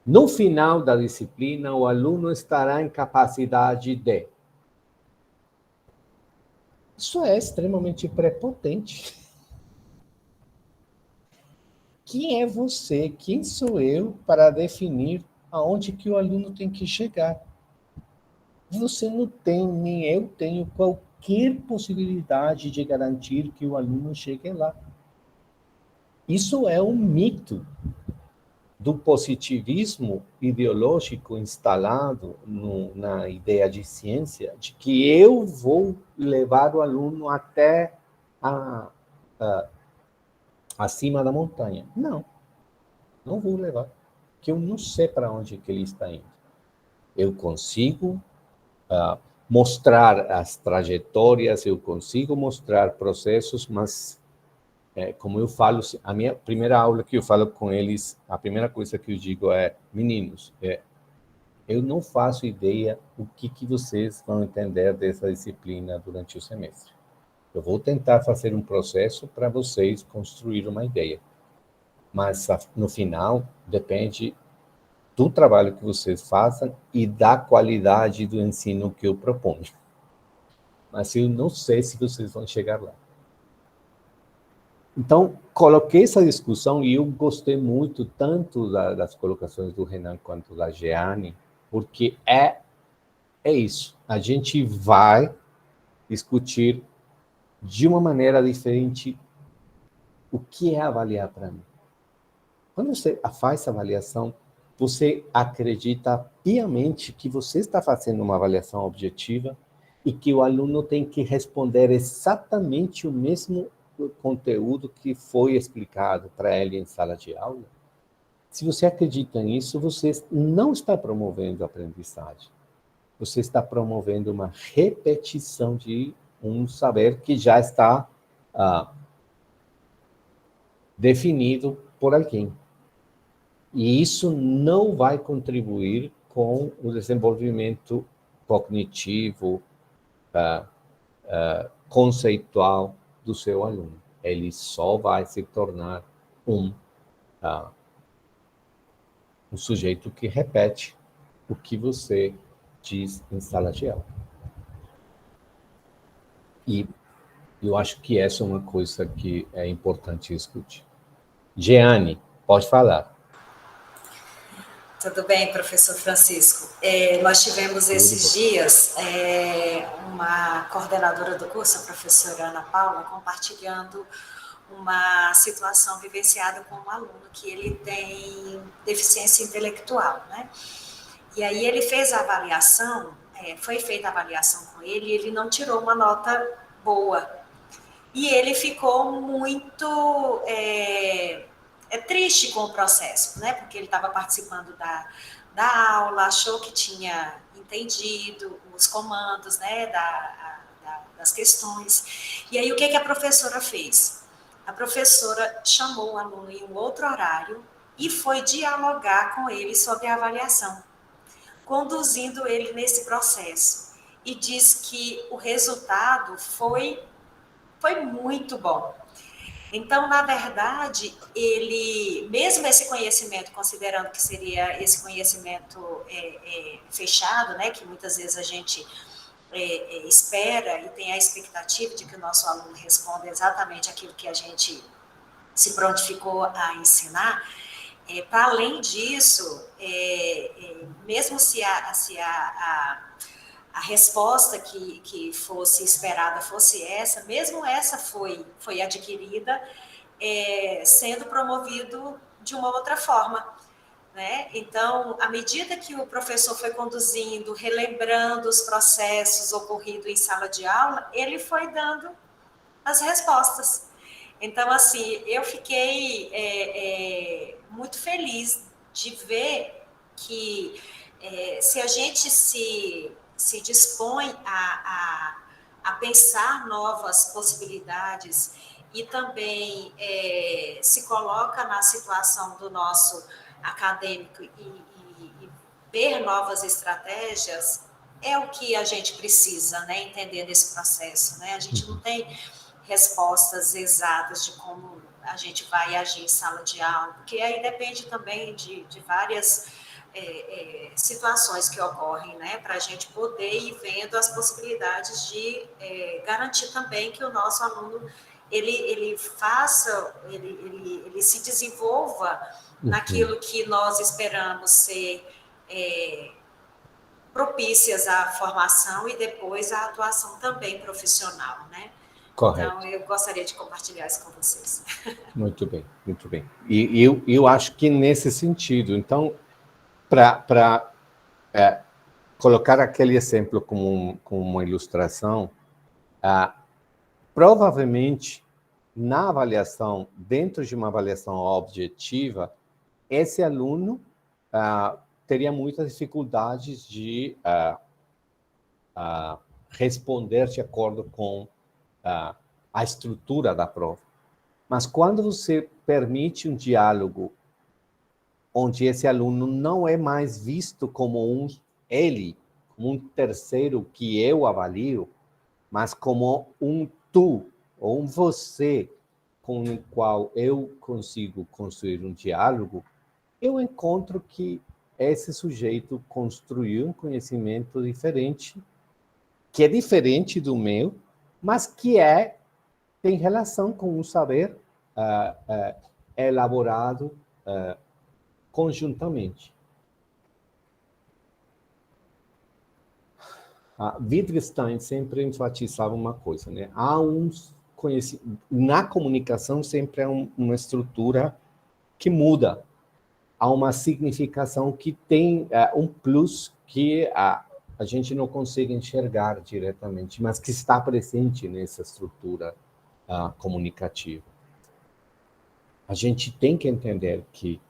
No final da disciplina, o aluno estará em capacidade de... Isso é extremamente prepotente. Quem é você? Quem sou eu para definir aonde que o aluno tem que chegar? Você não tem, nem eu tenho qualquer possibilidade de garantir que o aluno chegue lá. Isso é um mito do positivismo ideológico instalado na ideia de ciência, de que eu vou levar o aluno até acima da montanha. Não vou levar, porque eu não sei para onde que ele está indo. Eu consigo mostrar as trajetórias, eu consigo mostrar processos, mas como eu falo, a minha primeira aula que eu falo com eles, a primeira coisa que eu digo é, meninos, eu não faço ideia o que vocês vão entender dessa disciplina durante o semestre. Eu vou tentar fazer um processo para vocês construir uma ideia. Mas, no final, depende do trabalho que vocês façam e da qualidade do ensino que eu proponho. Mas eu não sei se vocês vão chegar lá. Então, coloquei essa discussão e eu gostei muito tanto das colocações do Renan quanto da Jeane, porque é isso. A gente vai discutir de uma maneira diferente o que é avaliar para mim. Quando você faz essa avaliação, você acredita piamente que você está fazendo uma avaliação objetiva e que o aluno tem que responder exatamente o mesmo conteúdo que foi explicado para ele em sala de aula? Se você acredita nisso, você não está promovendo a aprendizagem. Você está promovendo uma repetição de um saber que já está definido por alguém. E isso não vai contribuir com o desenvolvimento cognitivo, conceitual do seu aluno. Ele só vai se tornar um sujeito que repete o que você diz em sala de aula. E eu acho que essa é uma coisa que é importante discutir. Jeane, pode falar. Tudo bem, professor Francisco. Nós tivemos esses dias uma coordenadora do curso, a professora Ana Paula, compartilhando uma situação vivenciada com um aluno que ele tem deficiência intelectual, né? E aí ele fez a avaliação, foi feita a avaliação com ele, e ele não tirou uma nota boa. E ele ficou muito triste com o processo, né? Porque ele estava participando da aula, achou que tinha entendido os comandos, né? Das questões. E aí, o que a professora fez? A professora chamou o aluno em um outro horário e foi dialogar com ele sobre a avaliação, conduzindo ele nesse processo. E diz que o resultado foi muito bom. Então, na verdade, ele, mesmo esse conhecimento, considerando que seria esse conhecimento fechado, né, que muitas vezes a gente espera e tem a expectativa de que o nosso aluno responda exatamente aquilo que a gente se prontificou a ensinar, para além disso, mesmo se a resposta que fosse esperada fosse essa, mesmo essa foi adquirida, sendo promovido de uma outra forma, né? Então, à medida que o professor foi conduzindo, relembrando os processos ocorridos em sala de aula, ele foi dando as respostas. Então, assim, eu fiquei muito feliz de ver que se a gente se dispõe a pensar novas possibilidades e também se coloca na situação do nosso acadêmico e ver novas estratégias, é o que a gente precisa, né, entender desse processo, né? A gente não tem respostas exatas de como a gente vai agir em sala de aula, porque aí depende também de várias situações que ocorrem, né, para a gente poder ir vendo as possibilidades de garantir também que o nosso aluno ele se desenvolva naquilo que nós esperamos ser propícias à formação e depois à atuação também profissional, né? Correto. Então, eu gostaria de compartilhar isso com vocês. Muito bem, muito bem. E eu acho que nesse sentido, então, para colocar aquele exemplo como uma ilustração, provavelmente, na avaliação, dentro de uma avaliação objetiva, esse aluno teria muitas dificuldades de responder de acordo com a estrutura da prova. Mas quando você permite um diálogo onde esse aluno não é mais visto como como um terceiro que eu avalio, mas como um tu, ou um você, com o qual eu consigo construir um diálogo, eu encontro que esse sujeito construiu um conhecimento diferente, que é diferente do meu, mas que tem relação com um saber é elaborado conjuntamente. Wittgenstein sempre enfatizava uma coisa, né? Na comunicação sempre é uma estrutura que muda, há uma significação que tem um plus que a gente não consegue enxergar diretamente, mas que está presente nessa estrutura comunicativa. A gente tem que entender que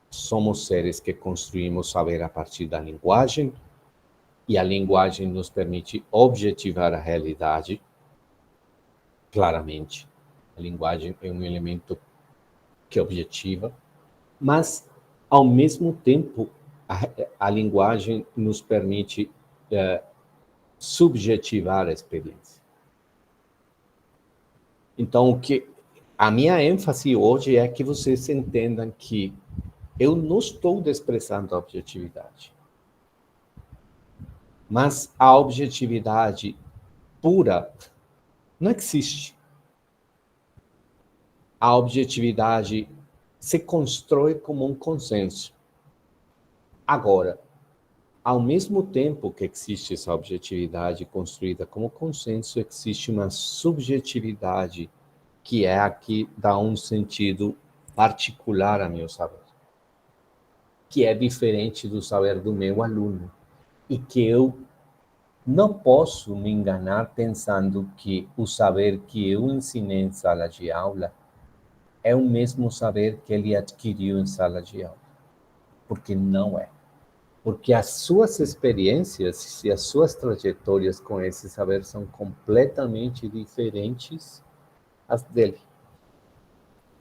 somos seres que construímos saber a partir da linguagem, e a linguagem nos permite objetivar a realidade, claramente. A linguagem é um elemento que objetiva, mas, ao mesmo tempo, a linguagem nos permite subjetivar a experiência. Então, a minha ênfase hoje é que vocês entendam que eu não estou desprezando a objetividade. Mas a objetividade pura não existe. A objetividade se constrói como um consenso. Agora, ao mesmo tempo que existe essa objetividade construída como consenso, existe uma subjetividade que é a que dá um sentido particular a meu saber, que é diferente do saber do meu aluno, e que eu não posso me enganar pensando que o saber que eu ensinei em sala de aula é o mesmo saber que ele adquiriu em sala de aula, porque não é. Porque as suas experiências e as suas trajetórias com esse saber são completamente diferentes às dele.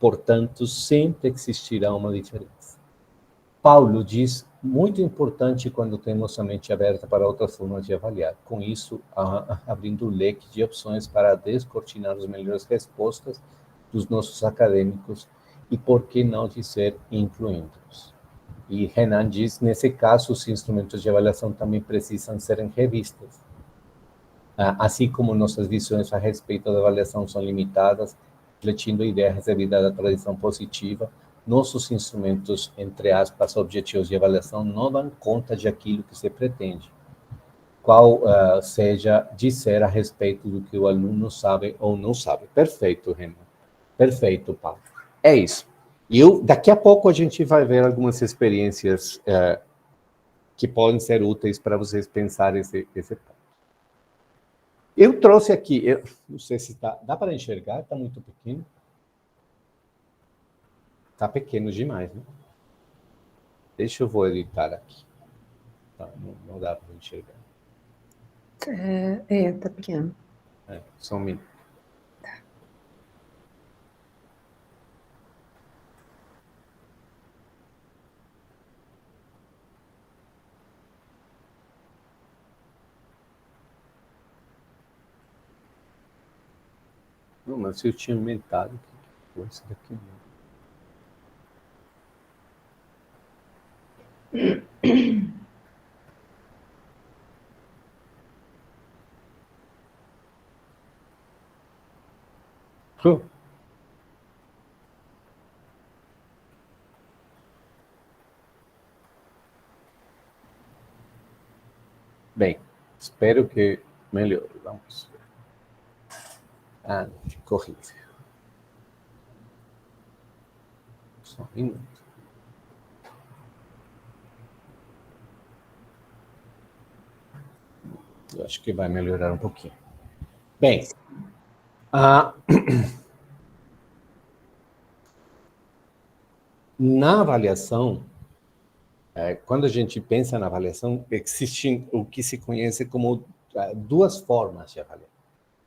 Portanto, sempre existirá uma diferença. Paulo diz, muito importante quando temos a mente aberta para outras formas de avaliar. Com isso, abrindo o leque de opções para descortinar as melhores respostas dos nossos acadêmicos e, por que não dizer, incluindo-os. E Renan diz, nesse caso, os instrumentos de avaliação também precisam serem revistas. Assim como nossas visões a respeito da avaliação são limitadas, refletindo a ideia recebida da tradição positiva, nossos instrumentos, entre aspas, objetivos de avaliação, não dão conta de aquilo que se pretende, qual seja dizer a respeito do que o aluno sabe ou não sabe. Perfeito, Renan. Perfeito, Paulo. É isso. E daqui a pouco a gente vai ver algumas experiências que podem ser úteis para vocês pensarem esse ponto. Eu trouxe aqui, não sei se dá para enxergar, está muito pequeno. Está pequeno demais, né? Deixa eu vou editar aqui. Tá, não dá para enxergar. Está pequeno. Só um minuto. Tá. Não, mas eu tinha aumentado. O que foi isso daqui? Bem, espero que melhore. Vamos ver. Ficou horrível. Só um minuto. Eu acho que vai melhorar um pouquinho. Bem, na avaliação, quando a gente pensa na avaliação, existem o que se conhece como duas formas de avaliar.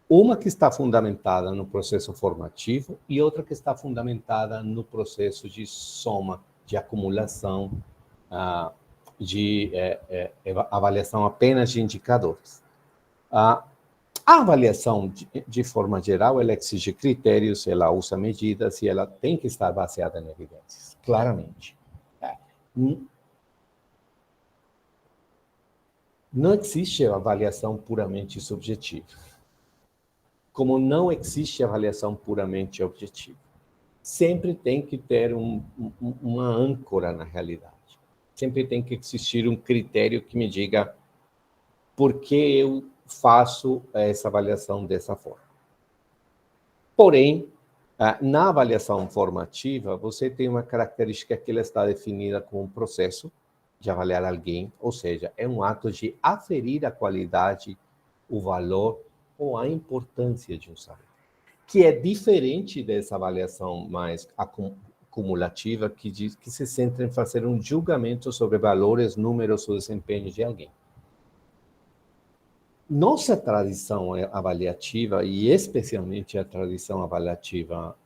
Uma que está fundamentada no processo formativo e outra que está fundamentada no processo de soma, de acumulação, de avaliação apenas de indicadores. A avaliação, de forma geral, ela exige critérios, ela usa medidas e ela tem que estar baseada em evidências, claramente. Não existe avaliação puramente subjetiva, como não existe avaliação puramente objetiva. sempre tem que ter uma âncora na realidade. Sempre tem que existir um critério que me diga por que eu faço essa avaliação dessa forma. Porém, na avaliação formativa, você tem uma característica que ela está definida como um processo de avaliar alguém, ou seja, é um ato de aferir a qualidade, o valor ou a importância de um saber, que é diferente dessa avaliação mais cumulativa, que se centra em fazer um julgamento sobre valores, números ou desempenho de alguém. Nossa tradição avaliativa, e especialmente a tradição avaliativa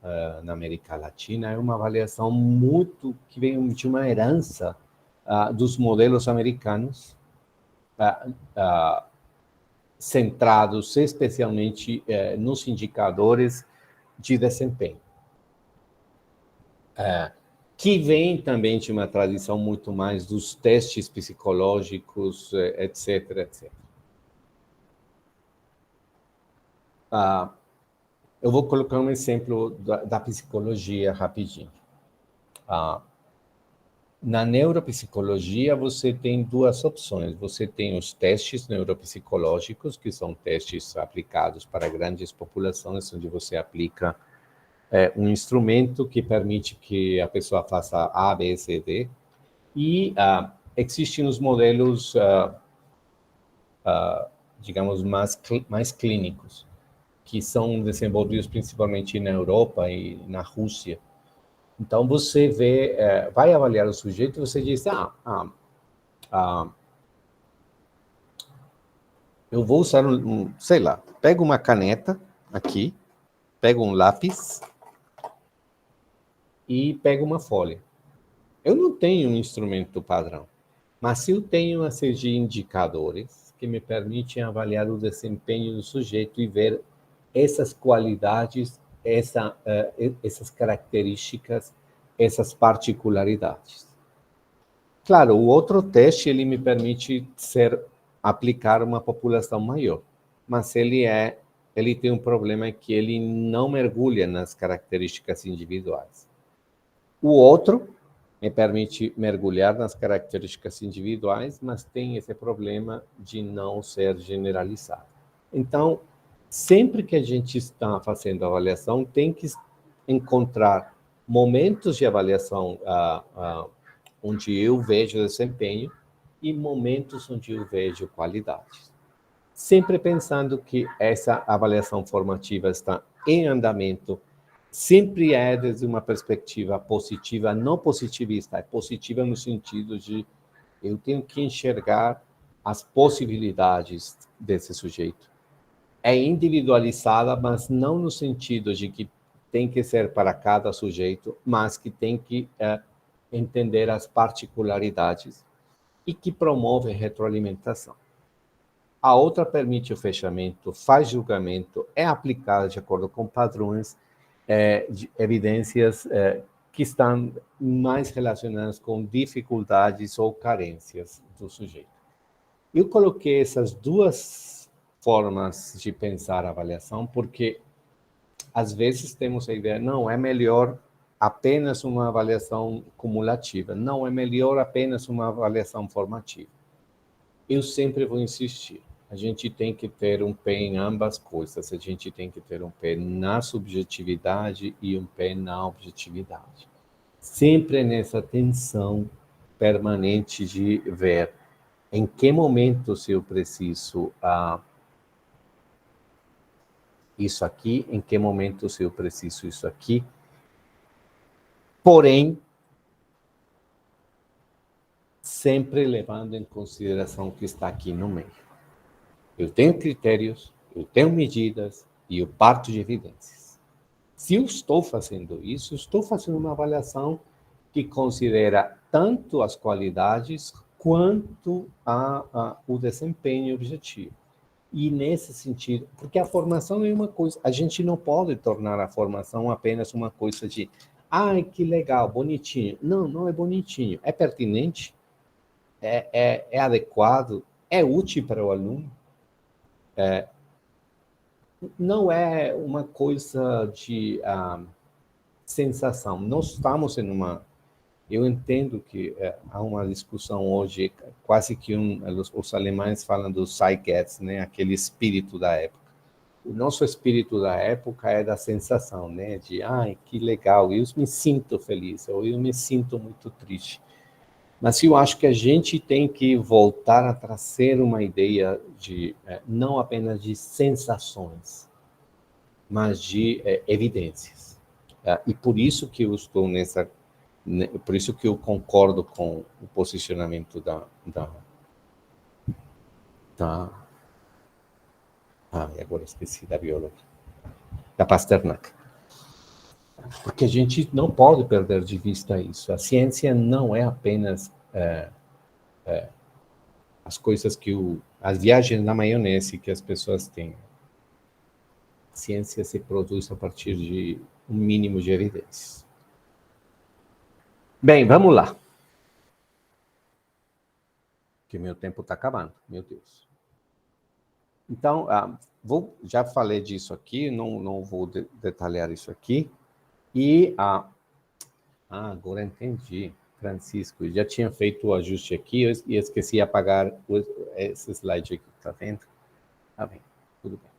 na América Latina, é uma avaliação que vem de uma herança dos modelos americanos, centrados especialmente nos indicadores de desempenho, que vem também de uma tradição muito mais dos testes psicológicos, etc, etc. Eu vou colocar um exemplo da psicologia rapidinho. Na neuropsicologia, você tem duas opções. Você tem os testes neuropsicológicos, que são testes aplicados para grandes populações, onde você aplica um instrumento que permite que a pessoa faça A, B, C, D. E existem os modelos, digamos, mais clínicos, que são desenvolvidos principalmente na Europa e na Rússia. Então, você vai avaliar o sujeito e você diz, eu vou usar sei lá, pega uma caneta aqui, pega um lápis e pega uma folha. Eu não tenho um instrumento padrão, mas eu tenho uma série de indicadores que me permitem avaliar o desempenho do sujeito e ver essas qualidades, essas características, essas particularidades. Claro, o outro teste ele me permite aplicar uma população maior, mas ele tem um problema que ele não mergulha nas características individuais. O outro me permite mergulhar nas características individuais, mas tem esse problema de não ser generalizado. Então, sempre que a gente está fazendo avaliação, tem que encontrar momentos de avaliação onde eu vejo desempenho e momentos onde eu vejo qualidades. Sempre pensando que essa avaliação formativa está em andamento, sempre é desde uma perspectiva positiva, não positivista, é positiva no sentido de eu tenho que enxergar as possibilidades desse sujeito. É individualizada, mas não no sentido de que tem que ser para cada sujeito, mas que tem que entender as particularidades e que promove retroalimentação. A outra permite o fechamento, faz julgamento, é aplicada de acordo com padrões, de evidências que estão mais relacionadas com dificuldades ou carências do sujeito. Eu coloquei essas duas formas de pensar a avaliação, porque às vezes temos a ideia, não, é melhor apenas uma avaliação cumulativa, não, é melhor apenas uma avaliação formativa. Eu sempre vou insistir, a gente tem que ter um pé em ambas coisas, a gente tem que ter um pé na subjetividade e um pé na objetividade. Sempre nessa tensão permanente de ver em que momento se eu preciso isso aqui, em que momento se eu preciso isso aqui. Porém, sempre levando em consideração o que está aqui no meio. Eu tenho critérios, eu tenho medidas e eu parto de evidências. Se eu estou fazendo isso, estou fazendo uma avaliação que considera tanto as qualidades quanto o desempenho objetivo. E nesse sentido, porque a formação é uma coisa, a gente não pode tornar a formação apenas uma coisa de ai, que legal, bonitinho. Não, não é bonitinho. É pertinente? É adequado? É útil para o aluno? Não é uma coisa de sensação. Nós estamos em uma... Eu entendo que há uma discussão hoje, quase que os alemães falam do Zeitgeist, né? Aquele espírito da época. O nosso espírito da época é da sensação, né? De, ai, que legal, eu me sinto feliz, ou eu me sinto muito triste. Mas eu acho que a gente tem que voltar a trazer uma ideia de, não apenas de sensações, mas de evidências. E por isso que eu estou nessa... Por isso que eu concordo com o posicionamento agora esqueci da bióloga, da Pasternak. Porque a gente não pode perder de vista isso. A ciência não é apenas as coisas as viagens na maionese que as pessoas têm. A ciência se produz a partir de um mínimo de evidências. Bem, vamos lá. Que meu tempo está acabando, meu Deus. Então, já falei disso aqui, não vou detalhar isso aqui. E, agora entendi, Francisco, já tinha feito o ajuste aqui e esqueci de apagar esse slide aqui, tá vendo? Tá bem, tudo bem.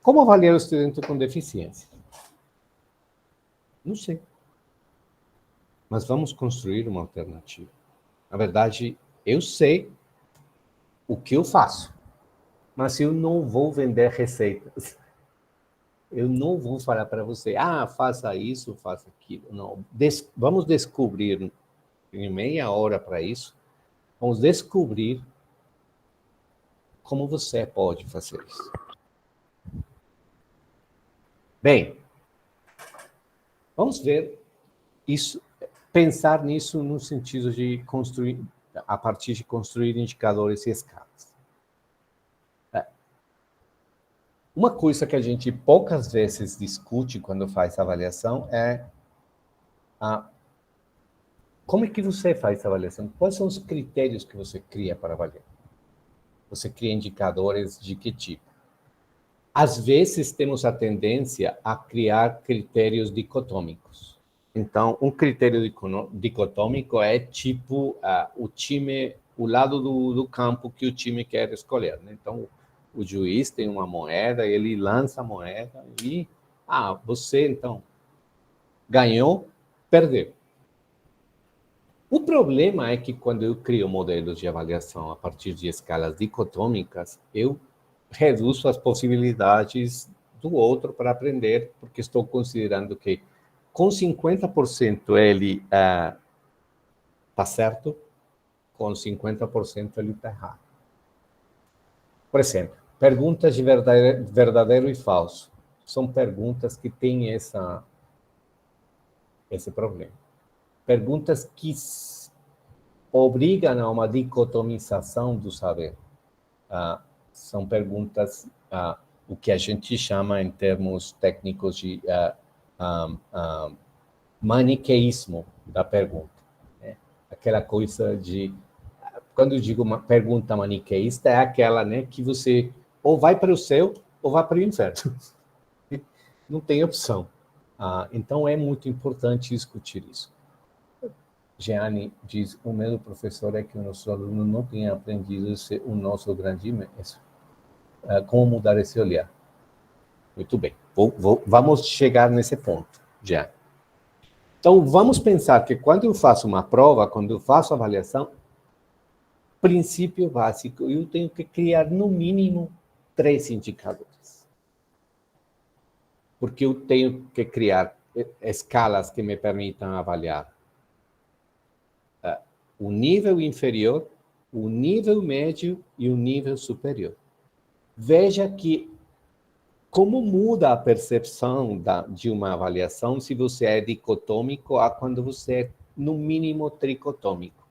Como avaliar o estudante com deficiência? Não sei. Mas vamos construir uma alternativa. Na verdade, eu sei o que eu faço, mas eu não vou vender receitas. Eu não vou falar para você, faça isso, faça aquilo. Não. Vamos descobrir, em meia hora para isso, vamos descobrir como você pode fazer isso. Bem, vamos ver isso, pensar nisso no sentido de construir, a partir de construir indicadores e escalas. Uma coisa que a gente poucas vezes discute quando faz avaliação é como é que você faz a avaliação? Quais são os critérios que você cria para avaliar? Você cria indicadores de que tipo? Às vezes temos a tendência a criar critérios dicotômicos. Então, um critério dicotômico é tipo o lado do campo que o time quer escolher, né? Então, o juiz tem uma moeda, ele lança a moeda e, você, então, ganhou, perdeu. O problema é que quando eu crio modelos de avaliação a partir de escalas dicotômicas, eu reduzo as possibilidades do outro para aprender, porque estou considerando que com 50% ele está certo, com 50% ele está errado. Por exemplo, perguntas de verdadeiro e falso. São perguntas que têm esse problema. Perguntas que obrigam a uma dicotomização do saber. São perguntas, o que a gente chama em termos técnicos de maniqueísmo da pergunta. Né? Aquela coisa de... Quando eu digo uma pergunta maniqueísta, é aquela, né, que você ou vai para o céu ou vai para o inferno. Não tem opção. Então, é muito importante discutir isso. Jeane diz, o meu professor é que o nosso aluno não tenha aprendido o nosso grande mestre. Como mudar esse olhar? Muito bem. Vamos chegar nesse ponto, Jeane. Então, vamos pensar que quando eu faço uma prova, quando eu faço avaliação, princípio básico, eu tenho que criar, no mínimo, 3 indicadores. Porque eu tenho que criar escalas que me permitam avaliar o nível inferior, o nível médio e o nível superior. Veja que como muda a percepção de uma avaliação se você é dicotômico a quando você é, no mínimo, tricotômico.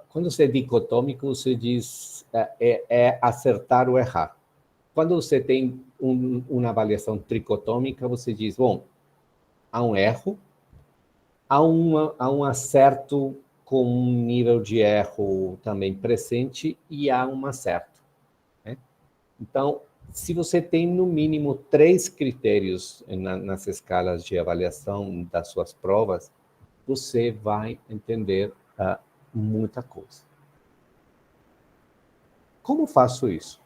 Quando você é dicotômico, você diz acertar ou errar. Quando você tem uma avaliação tricotômica, você diz, bom, há um erro, há um acerto com um nível de erro também presente e há um acerto. Né? Então, se você tem, no mínimo, 3 critérios nas escalas de avaliação das suas provas, você vai entender muita coisa. Como faço isso?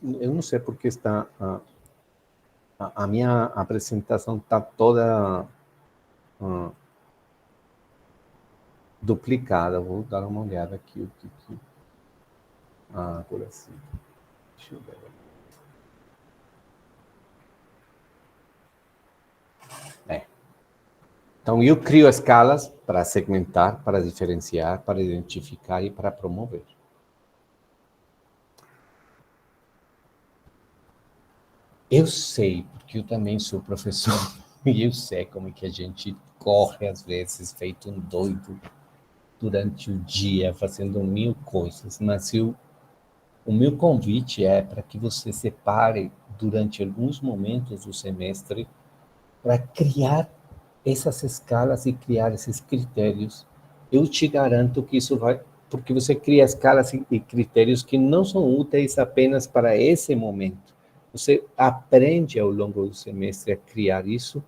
Eu não sei porque está... a minha apresentação está toda duplicada. Vou dar uma olhada aqui. Agora sim. Deixa eu ver. Então, eu crio escalas para segmentar, para diferenciar, para identificar e para promover. Eu sei, porque eu também sou professor, e eu sei como é que a gente corre, às vezes, feito um doido, durante o dia, fazendo 1000 coisas, mas o meu convite é para que você separe, durante alguns momentos do semestre, para criar essas escalas e criar esses critérios. Eu te garanto que isso vai... Porque você cria escalas e critérios que não são úteis apenas para esse momento. Você aprende ao longo do semestre a criar isso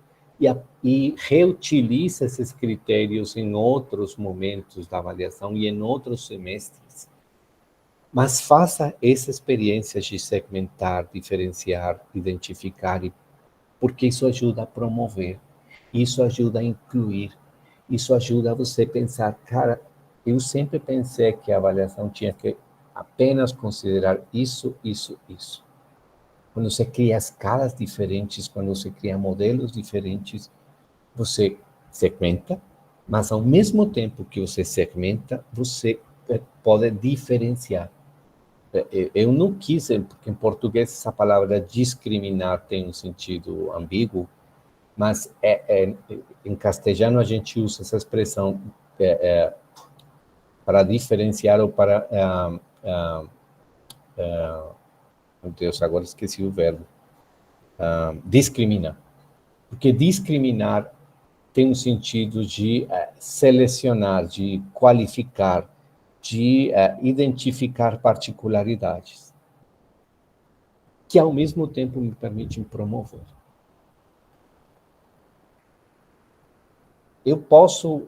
e reutiliza esses critérios em outros momentos da avaliação e em outros semestres. Mas faça essa experiência de segmentar, diferenciar, identificar, porque isso ajuda a promover, isso ajuda a incluir, isso ajuda a você pensar, cara, eu sempre pensei que a avaliação tinha que apenas considerar isso, isso, isso. Quando você cria escalas diferentes, quando você cria modelos diferentes, você segmenta, mas ao mesmo tempo que você segmenta, você pode diferenciar. Eu não quis, porque em português essa palavra discriminar tem um sentido ambíguo, mas em castelhano a gente usa essa expressão para diferenciar ou para... meu Deus, agora esqueci o verbo. Discriminar. Porque discriminar tem um sentido de selecionar, de qualificar, de identificar particularidades, que ao mesmo tempo me permitem promover. Eu posso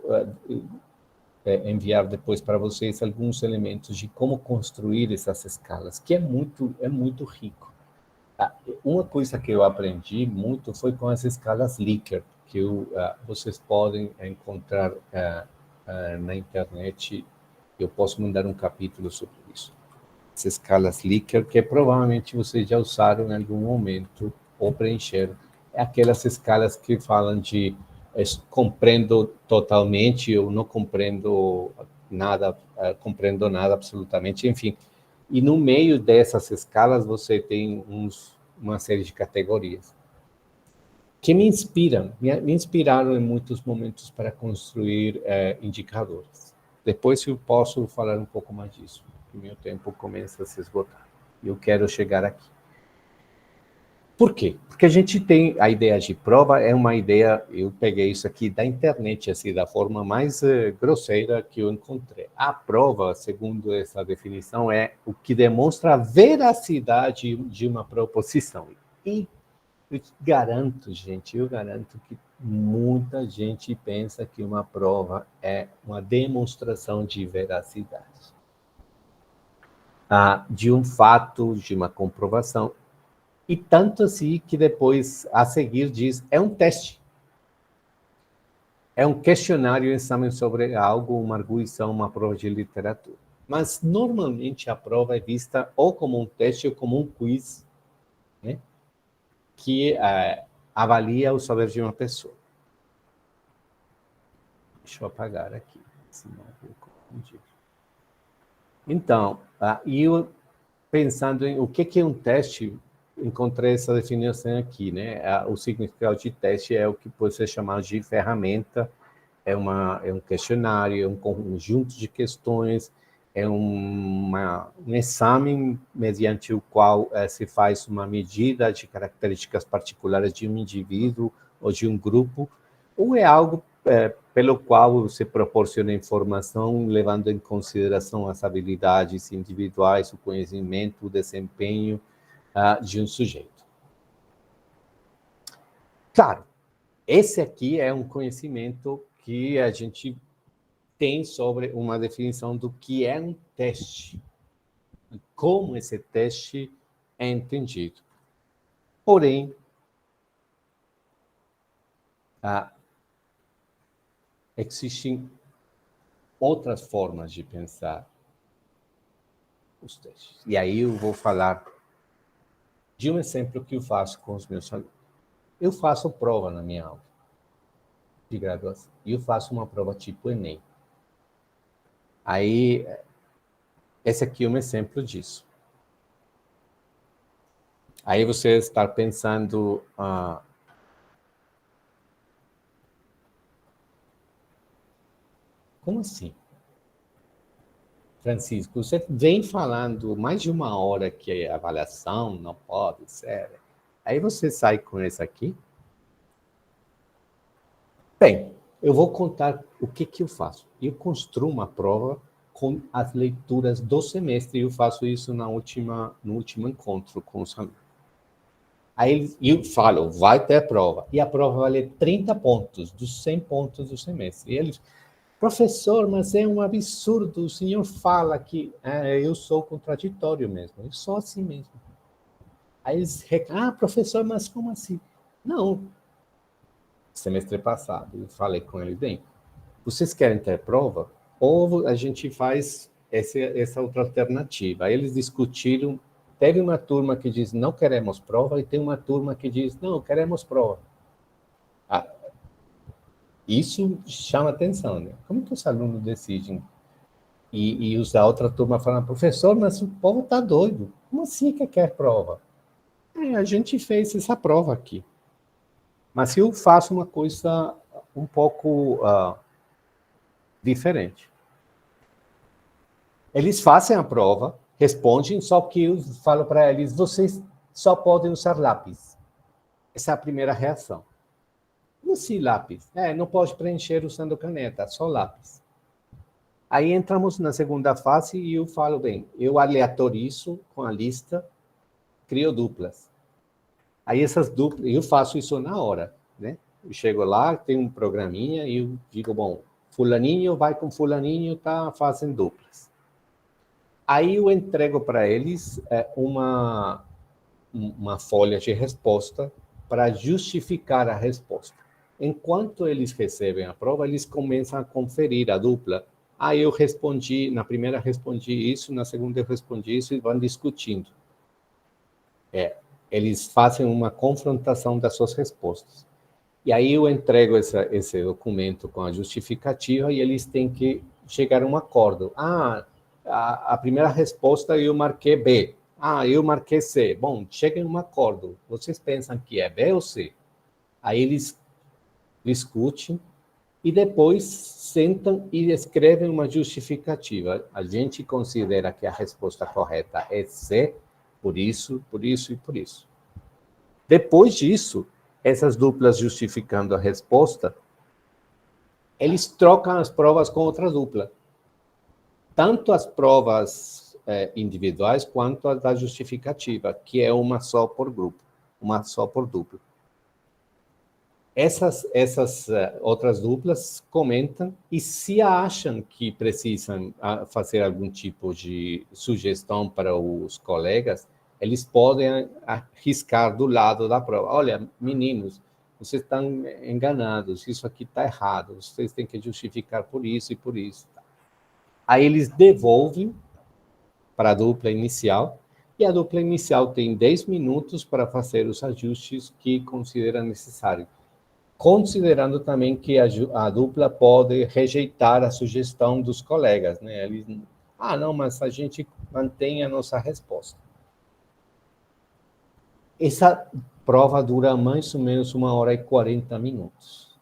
enviar depois para vocês alguns elementos de como construir essas escalas, que é muito rico. Uma coisa que eu aprendi muito foi com as escalas Likert, que vocês podem encontrar na internet. Eu posso mandar um capítulo sobre isso. As escalas Likert, que provavelmente vocês já usaram em algum momento ou preencheram. É aquelas escalas que falam de compreendo totalmente, eu não compreendo nada, compreendo nada absolutamente, enfim. E no meio dessas escalas você tem uma série de categorias que me inspiraram em muitos momentos para construir indicadores. Depois eu posso falar um pouco mais disso, porque meu tempo começa a se esgotar. Eu quero chegar aqui. Por quê? Porque a gente tem a ideia de prova, é uma ideia, eu peguei isso aqui da internet, assim, da forma mais grosseira que eu encontrei. A prova, segundo essa definição, é o que demonstra a veracidade de uma proposição. E eu garanto, gente, que muita gente pensa que uma prova é uma demonstração de veracidade. De um fato, de uma comprovação. E tanto assim que depois, a seguir, diz, é um teste. É um questionário, um exame sobre algo, uma arguição, uma prova de literatura. Mas, normalmente, a prova é vista ou como um teste ou como um quiz, né? Que avalia o saber de uma pessoa. Deixa eu apagar aqui, senão eu vou confundir. Então, eu pensando em o que é um teste, encontrei essa definição aqui, né? O significado de teste é o que pode ser chamado de ferramenta, é um questionário, é um conjunto de questões, é um exame mediante o qual se faz uma medida de características particulares de um indivíduo ou de um grupo, ou é algo pelo qual você proporciona informação, levando em consideração as habilidades individuais, o conhecimento, o desempenho de um sujeito. Claro, esse aqui é um conhecimento que a gente tem sobre uma definição do que é um teste, como esse teste é entendido. Porém, existem outras formas de pensar os testes. E aí eu vou falar de um exemplo que eu faço com os meus alunos. Eu faço prova na minha aula de graduação. E eu faço uma prova tipo Enem. Aí, esse aqui é um exemplo disso. Aí você está pensando... como assim? Francisco, você vem falando mais de uma hora que a avaliação não pode ser. Aí você sai com esse aqui? Bem, eu vou contar o que eu faço. Eu construo uma prova com as leituras do semestre, e eu faço isso no último encontro com os alunos. Aí eu falo, vai ter prova, e a prova vale 30 pontos, dos 100 pontos do semestre. E eles, professor, mas é um absurdo, o senhor fala que eu sou contraditório mesmo, eu sou assim mesmo. Aí eles reclamam, professor, mas como assim? Não, semestre passado, eu falei com ele, bem, vocês querem ter prova? Ou a gente faz essa outra alternativa. Aí eles discutiram, teve uma turma que diz, não queremos prova, e tem uma turma que diz, não, queremos prova. Isso chama atenção, né? Como que os alunos decidem? E os da outra turma falam, professor, mas o povo está doido. Como assim que quer prova? A gente fez essa prova aqui. Mas eu faço uma coisa um pouco diferente. Eles fazem a prova, respondem, só que eu falo para eles, vocês só podem usar lápis. Essa é a primeira reação. Como assim lápis? Não pode preencher usando caneta, só lápis. Aí entramos na segunda fase e eu falo, bem, eu aleatorizo com a lista, crio duplas. Aí essas duplas, eu faço isso na hora, né? Eu chego lá, tem um programinha e eu digo, bom, fulaninho vai com fulaninho, tá fazendo duplas. Aí eu entrego para eles uma folha de resposta para justificar a resposta. Enquanto eles recebem a prova, eles começam a conferir a dupla. Eu respondi, na primeira respondi isso, na segunda eu respondi isso, e vão discutindo. Eles fazem uma confrontação das suas respostas. E aí eu entrego esse documento com a justificativa e eles têm que chegar a um acordo. A primeira resposta eu marquei B. Eu marquei C. Bom, cheguem a um acordo. Vocês pensam que é B ou C? Aí eles discutem e depois sentam e escrevem uma justificativa. A gente considera que a resposta correta é C, por isso e por isso. Depois disso, essas duplas justificando a resposta, eles trocam as provas com outra dupla. Tanto as provas individuais quanto as da justificativa, que é uma só por grupo, uma só por dupla. Essas outras duplas comentam e se acham que precisam fazer algum tipo de sugestão para os colegas, eles podem arriscar do lado da prova. Olha, meninos, vocês estão enganados, isso aqui está errado, vocês têm que justificar por isso e por isso. Aí eles devolvem para a dupla inicial, e a dupla inicial tem 10 minutos para fazer os ajustes que considera necessário, considerando também que a dupla pode rejeitar a sugestão dos colegas, né? Eles, não, mas a gente mantém a nossa resposta. Essa prova dura mais ou menos 1h e 40 minutos.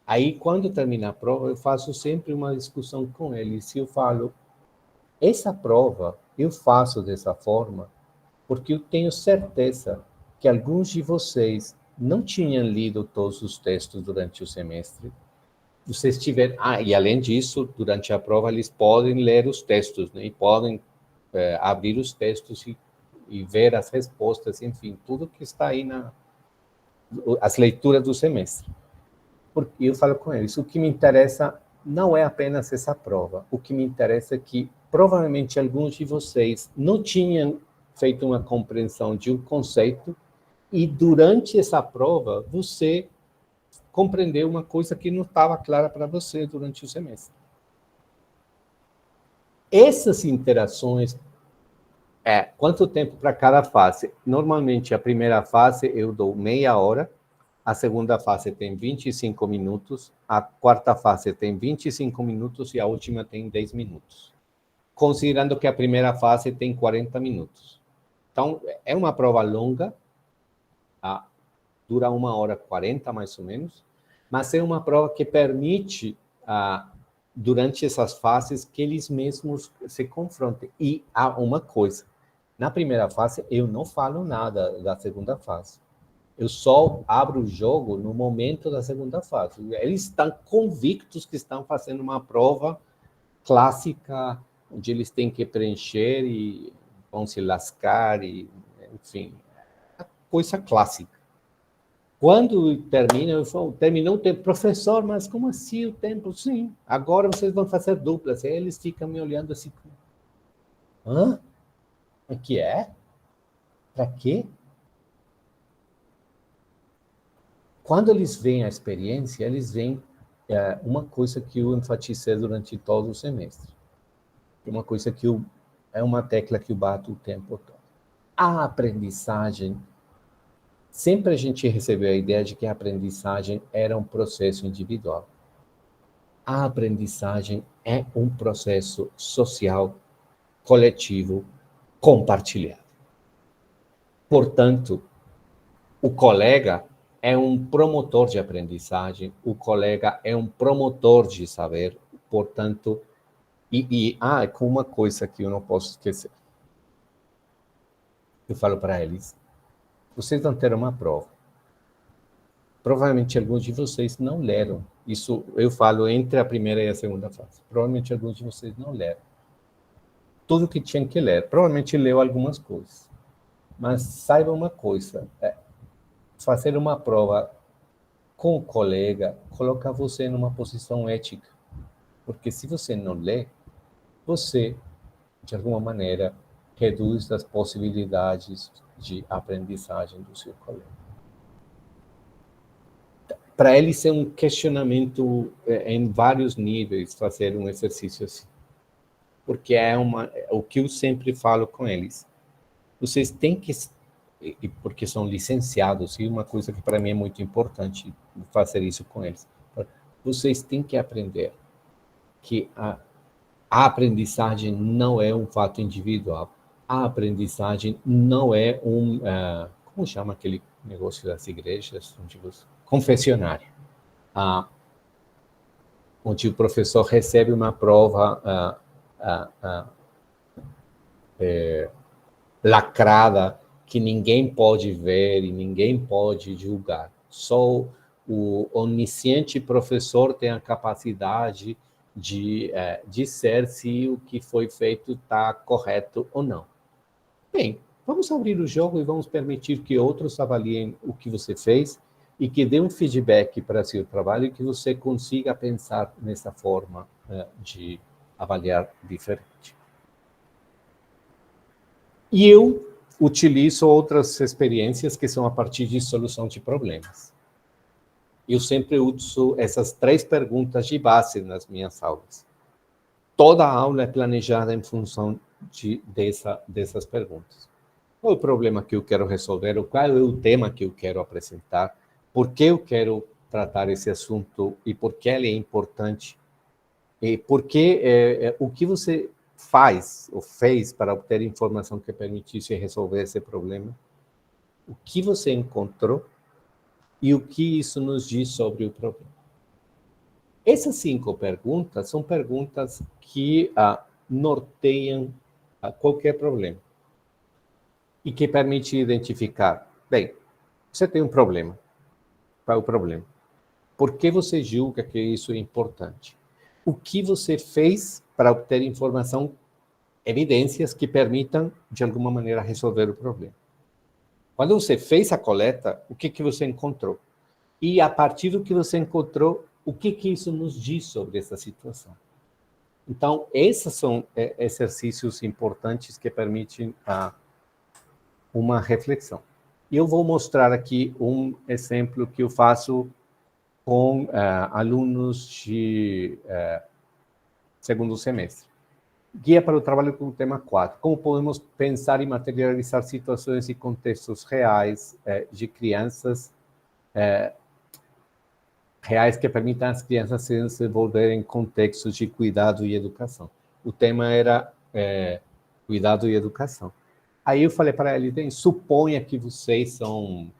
Aí, quando termina a prova, eu faço sempre uma discussão com eles. Eu falo, essa prova eu faço dessa forma porque eu tenho certeza que alguns de vocês não tinham lido todos os textos durante o semestre, vocês tiveram... e além disso, durante a prova, eles podem ler os textos, né? E podem abrir os textos e ver as respostas, enfim, tudo que está aí as leituras do semestre. Porque eu falo com eles, o que me interessa não é apenas essa prova, o que me interessa é que provavelmente alguns de vocês não tinham feito uma compreensão de um conceito e durante essa prova você compreendeu uma coisa que não estava clara para você durante o semestre. Essas interações, quanto tempo para cada fase? Normalmente, a primeira fase eu dou meia hora, a segunda fase tem 25 minutos, a quarta fase tem 25 minutos e a última tem 10 minutos. Considerando que a primeira fase tem 40 minutos. Então, é uma prova longa, dura 1h40 mais ou menos, mas é uma prova que permite, durante essas fases, que eles mesmos se confrontem. E há uma coisa, na primeira fase eu não falo nada da segunda fase. Eu só abro o jogo no momento da segunda fase. Eles estão convictos que estão fazendo uma prova clássica, onde eles têm que preencher e vão se lascar, enfim, coisa clássica. Quando termina, eu falo, terminou o tempo. Professor, mas como assim o tempo? Sim, agora vocês vão fazer duplas. Aí eles ficam me olhando assim. Hã? O que é? Para quê? Quando eles veem a experiência, eles veem uma coisa que eu enfatizei durante todo o semestre. Uma coisa que é uma tecla que eu bato o tempo todo. A aprendizagem, sempre a gente recebeu a ideia de que a aprendizagem era um processo individual. A aprendizagem é um processo social, coletivo, compartilhado. Portanto, o colega é um promotor de aprendizagem, o colega é um promotor de saber, portanto, com uma coisa que eu não posso esquecer. Eu falo para eles, vocês vão ter uma prova. Provavelmente alguns de vocês não leram. Isso eu falo entre a primeira e a segunda fase. Provavelmente alguns de vocês não leram. Tudo que tinham que ler. Provavelmente leu algumas coisas. Mas saiba uma coisa, fazer uma prova com o colega coloca você numa posição ética. Porque se você não lê, você, de alguma maneira, reduz as possibilidades de aprendizagem do seu colega. Para eles é um questionamento em vários níveis fazer um exercício assim. Porque o que eu sempre falo com eles. Vocês têm que, porque são licenciados, e uma coisa que para mim é muito importante fazer isso com eles. Vocês têm que aprender que a aprendizagem não é um fato individual. A aprendizagem não é como chama aquele negócio das igrejas? Confessionário. Onde o professor recebe uma prova lacrada que ninguém pode ver e ninguém pode julgar. Só o onisciente professor tem a capacidade de dizer se o que foi feito está correto ou não. Bem, vamos abrir o jogo e vamos permitir que outros avaliem o que você fez e que dê um feedback para seu trabalho e que você consiga pensar nessa forma de avaliar diferente. E eu utilizo outras experiências que são a partir de solução de problemas. Eu sempre uso essas 3 perguntas de base nas minhas aulas. Toda a aula é planejada em função dessas perguntas. Qual é o problema que eu quero resolver? Qual é o tema que eu quero apresentar? Por que eu quero tratar esse assunto? E por que ele é importante? E por que o que você faz ou fez para obter informação que permitisse resolver esse problema? O que você encontrou? E o que isso nos diz sobre o problema? Essas 5 perguntas são perguntas que norteiam qualquer problema e que permitem identificar, bem, você tem um problema, Qual é o problema? Por que você julga que isso é importante? O que você fez para obter informação, evidências que permitam, de alguma maneira, resolver o problema? Quando você fez a coleta, o que você encontrou? E, a partir do que você encontrou, o que isso nos diz sobre essa situação? Então, esses são exercícios importantes que permitem uma reflexão. E eu vou mostrar aqui um exemplo que eu faço com alunos de segundo semestre. Guia para o trabalho com o tema 4. Como podemos pensar e materializar situações e contextos reais de crianças, reais que permitam às crianças se desenvolverem em contextos de cuidado e educação. O tema era cuidado e educação. Aí eu falei para ele, suponha que vocês são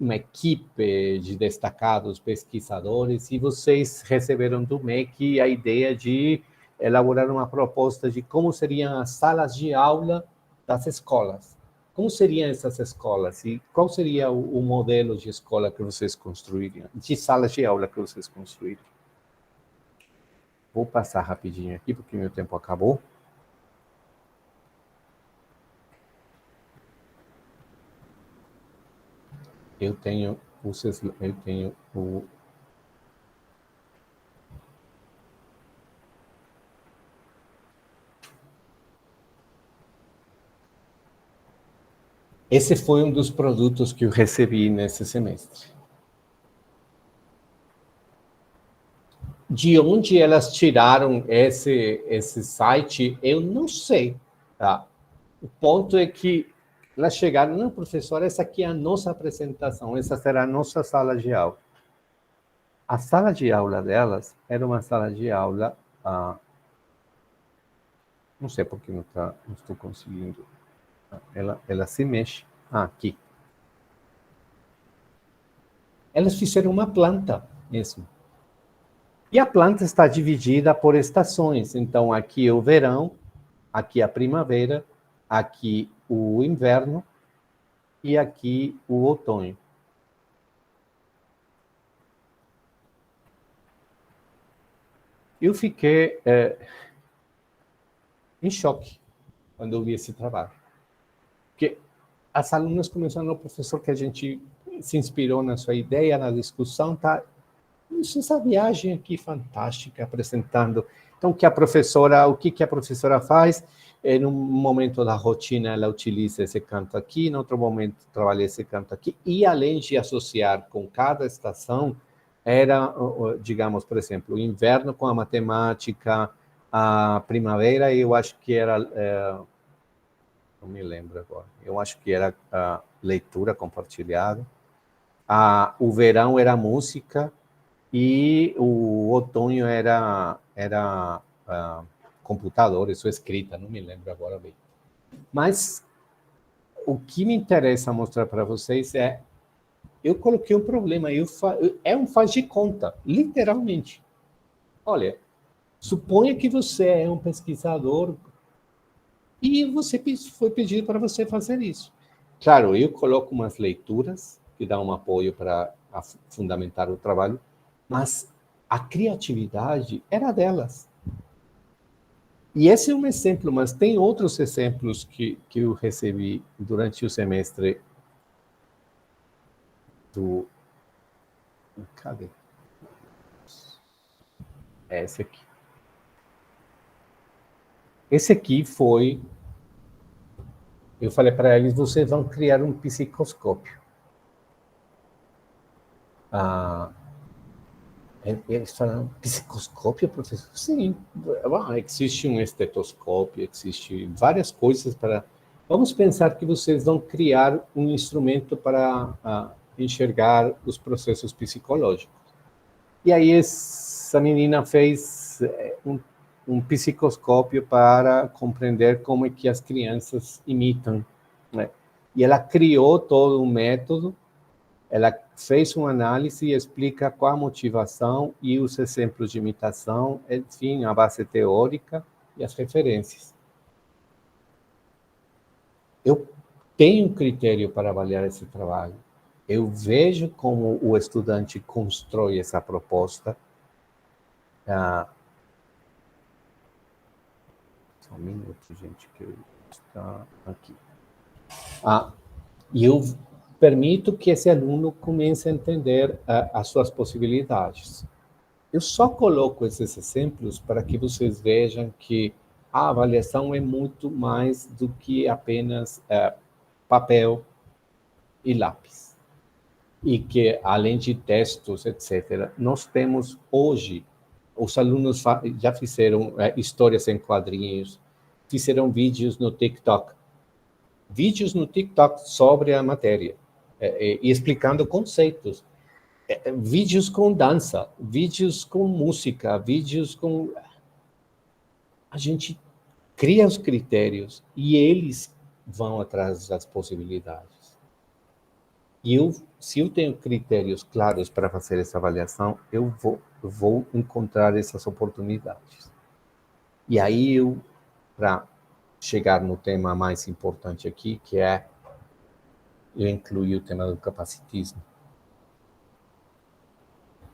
uma equipe de destacados pesquisadores e vocês receberam do MEC a ideia de elaborar uma proposta de como seriam as salas de aula das escolas. Como seriam essas escolas? E qual seria o modelo de escola que vocês construiriam? De salas de aula que vocês construiriam? Vou passar rapidinho aqui, porque meu tempo acabou. Eu tenho o... Esse foi um dos produtos que eu recebi nesse semestre. De onde elas tiraram esse site, eu não sei. Tá? O ponto é que elas chegaram, não, professora, essa aqui é a nossa apresentação, essa será a nossa sala de aula. A sala de aula delas era uma sala de aula... não sei porque não estou conseguindo... Ela se mexe. Aqui. Elas fizeram uma planta mesmo. E a planta está dividida por estações. Então, aqui é o verão, aqui a primavera, aqui o inverno e aqui o outono. Eu fiquei em choque quando eu vi esse trabalho. Porque as alunas começaram, o professor, que a gente se inspirou na sua ideia, na discussão, tá? Essa viagem aqui fantástica, apresentando. Então, o que a professora faz? Em um momento da rotina, ela utiliza esse canto aqui, em outro momento, trabalha esse canto aqui, e além de associar com cada estação, era, digamos, por exemplo, o inverno com a matemática, a primavera, eu acho que era... não me lembro agora. Eu acho que era a leitura compartilhada. O verão era música e o outono era computadores ou escrita, não me lembro agora bem. Mas o que me interessa mostrar para vocês é, eu coloquei um problema, é um faz de conta, literalmente. Olha, suponha que você é um pesquisador e você foi pedido para você fazer isso. Claro, eu coloco umas leituras que dão um apoio para fundamentar o trabalho, mas a criatividade era delas. E esse é um exemplo, mas tem outros exemplos que eu recebi durante o semestre do... Cadê? É esse aqui. Esse aqui foi... Eu falei para eles, vocês vão criar um psicoscópio. Eles falaram, psicoscópio, professor? Sim, existe um estetoscópio, existe várias coisas para... Vamos pensar que vocês vão criar um instrumento para enxergar os processos psicológicos. E aí essa menina fez um psicoscópio para compreender como é que as crianças imitam, né? E ela criou todo um método, ela fez uma análise e explica qual a motivação e os exemplos de imitação, enfim, a base teórica e as referências. Eu tenho um critério para avaliar esse trabalho. eu vejo como o estudante constrói essa proposta. Só um minuto, gente, que eu está aqui. E eu permito que esse aluno comece a entender as suas possibilidades. Eu só coloco esses exemplos para que vocês vejam que a avaliação é muito mais do que apenas papel e lápis. E que, além de textos, etc., nós temos hoje, os alunos já fizeram histórias em quadrinhos, fizeram vídeos no TikTok. Vídeos no TikTok sobre a matéria, e explicando conceitos. Vídeos com dança, vídeos com música, vídeos com... A gente cria os critérios e eles vão atrás das possibilidades. E se eu tenho critérios claros para fazer essa avaliação, eu vou encontrar essas oportunidades. E aí para chegar no tema mais importante aqui, que é eu incluí o tema do capacitismo.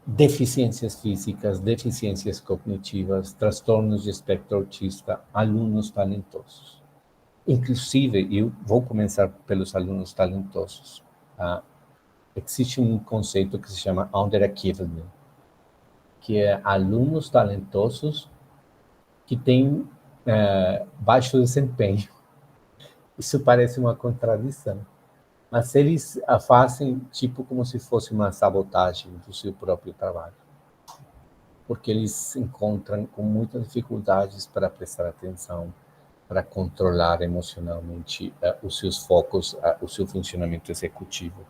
Deficiências físicas, deficiências cognitivas, transtornos de espectro autista, alunos talentosos. Inclusive, eu vou começar pelos alunos talentosos. Existe um conceito que se chama underachievement, que é alunos talentosos que têm baixo desempenho. Isso parece uma contradição. Mas eles fazem tipo como se fosse uma sabotagem do seu próprio trabalho. Porque eles se encontram com muitas dificuldades para prestar atenção, para controlar emocionalmente os seus focos, o seu funcionamento executivo.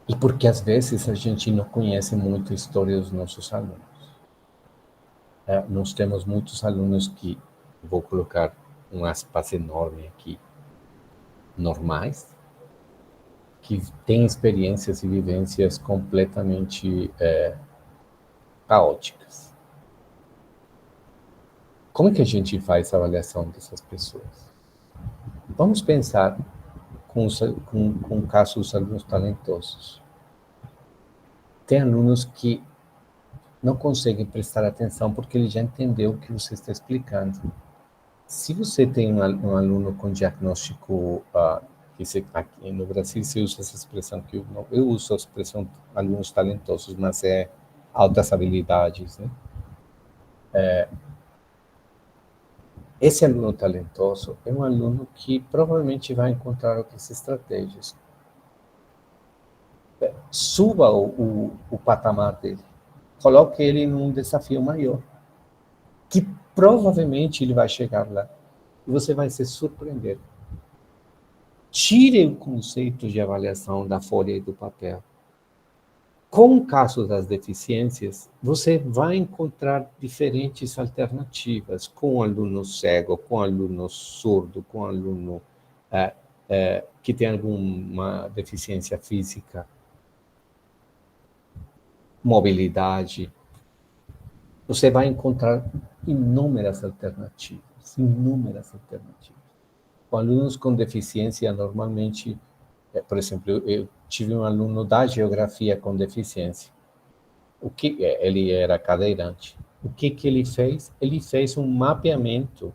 E porque às vezes a gente não conhece muito a história dos nossos alunos. Nós temos muitos alunos que, vou colocar um aspas enorme aqui, normais, que têm experiências e vivências completamente caóticas. Como é que a gente faz a avaliação dessas pessoas? Vamos pensar com o caso dos alunos talentosos. Tem alunos que não conseguem prestar atenção porque ele já entendeu o que você está explicando. Se você tem um aluno com diagnóstico, aqui no Brasil se usa essa expressão, que eu uso a expressão alunos talentosos, mas é altas habilidades, né? Esse aluno talentoso é um aluno que provavelmente vai encontrar outras estratégias. Suba o patamar dele. Coloque ele num desafio maior, que provavelmente ele vai chegar lá. E você vai se surpreender. Tire o conceito de avaliação da folha e do papel. Com o caso das deficiências, você vai encontrar diferentes alternativas com o aluno cego, com o aluno surdo, com o aluno que tem alguma deficiência física, mobilidade. Você vai encontrar inúmeras alternativas. Com alunos com deficiência, normalmente, por exemplo, eu tive um aluno da geografia com deficiência. Ele era cadeirante. O que ele fez? Ele fez um mapeamento,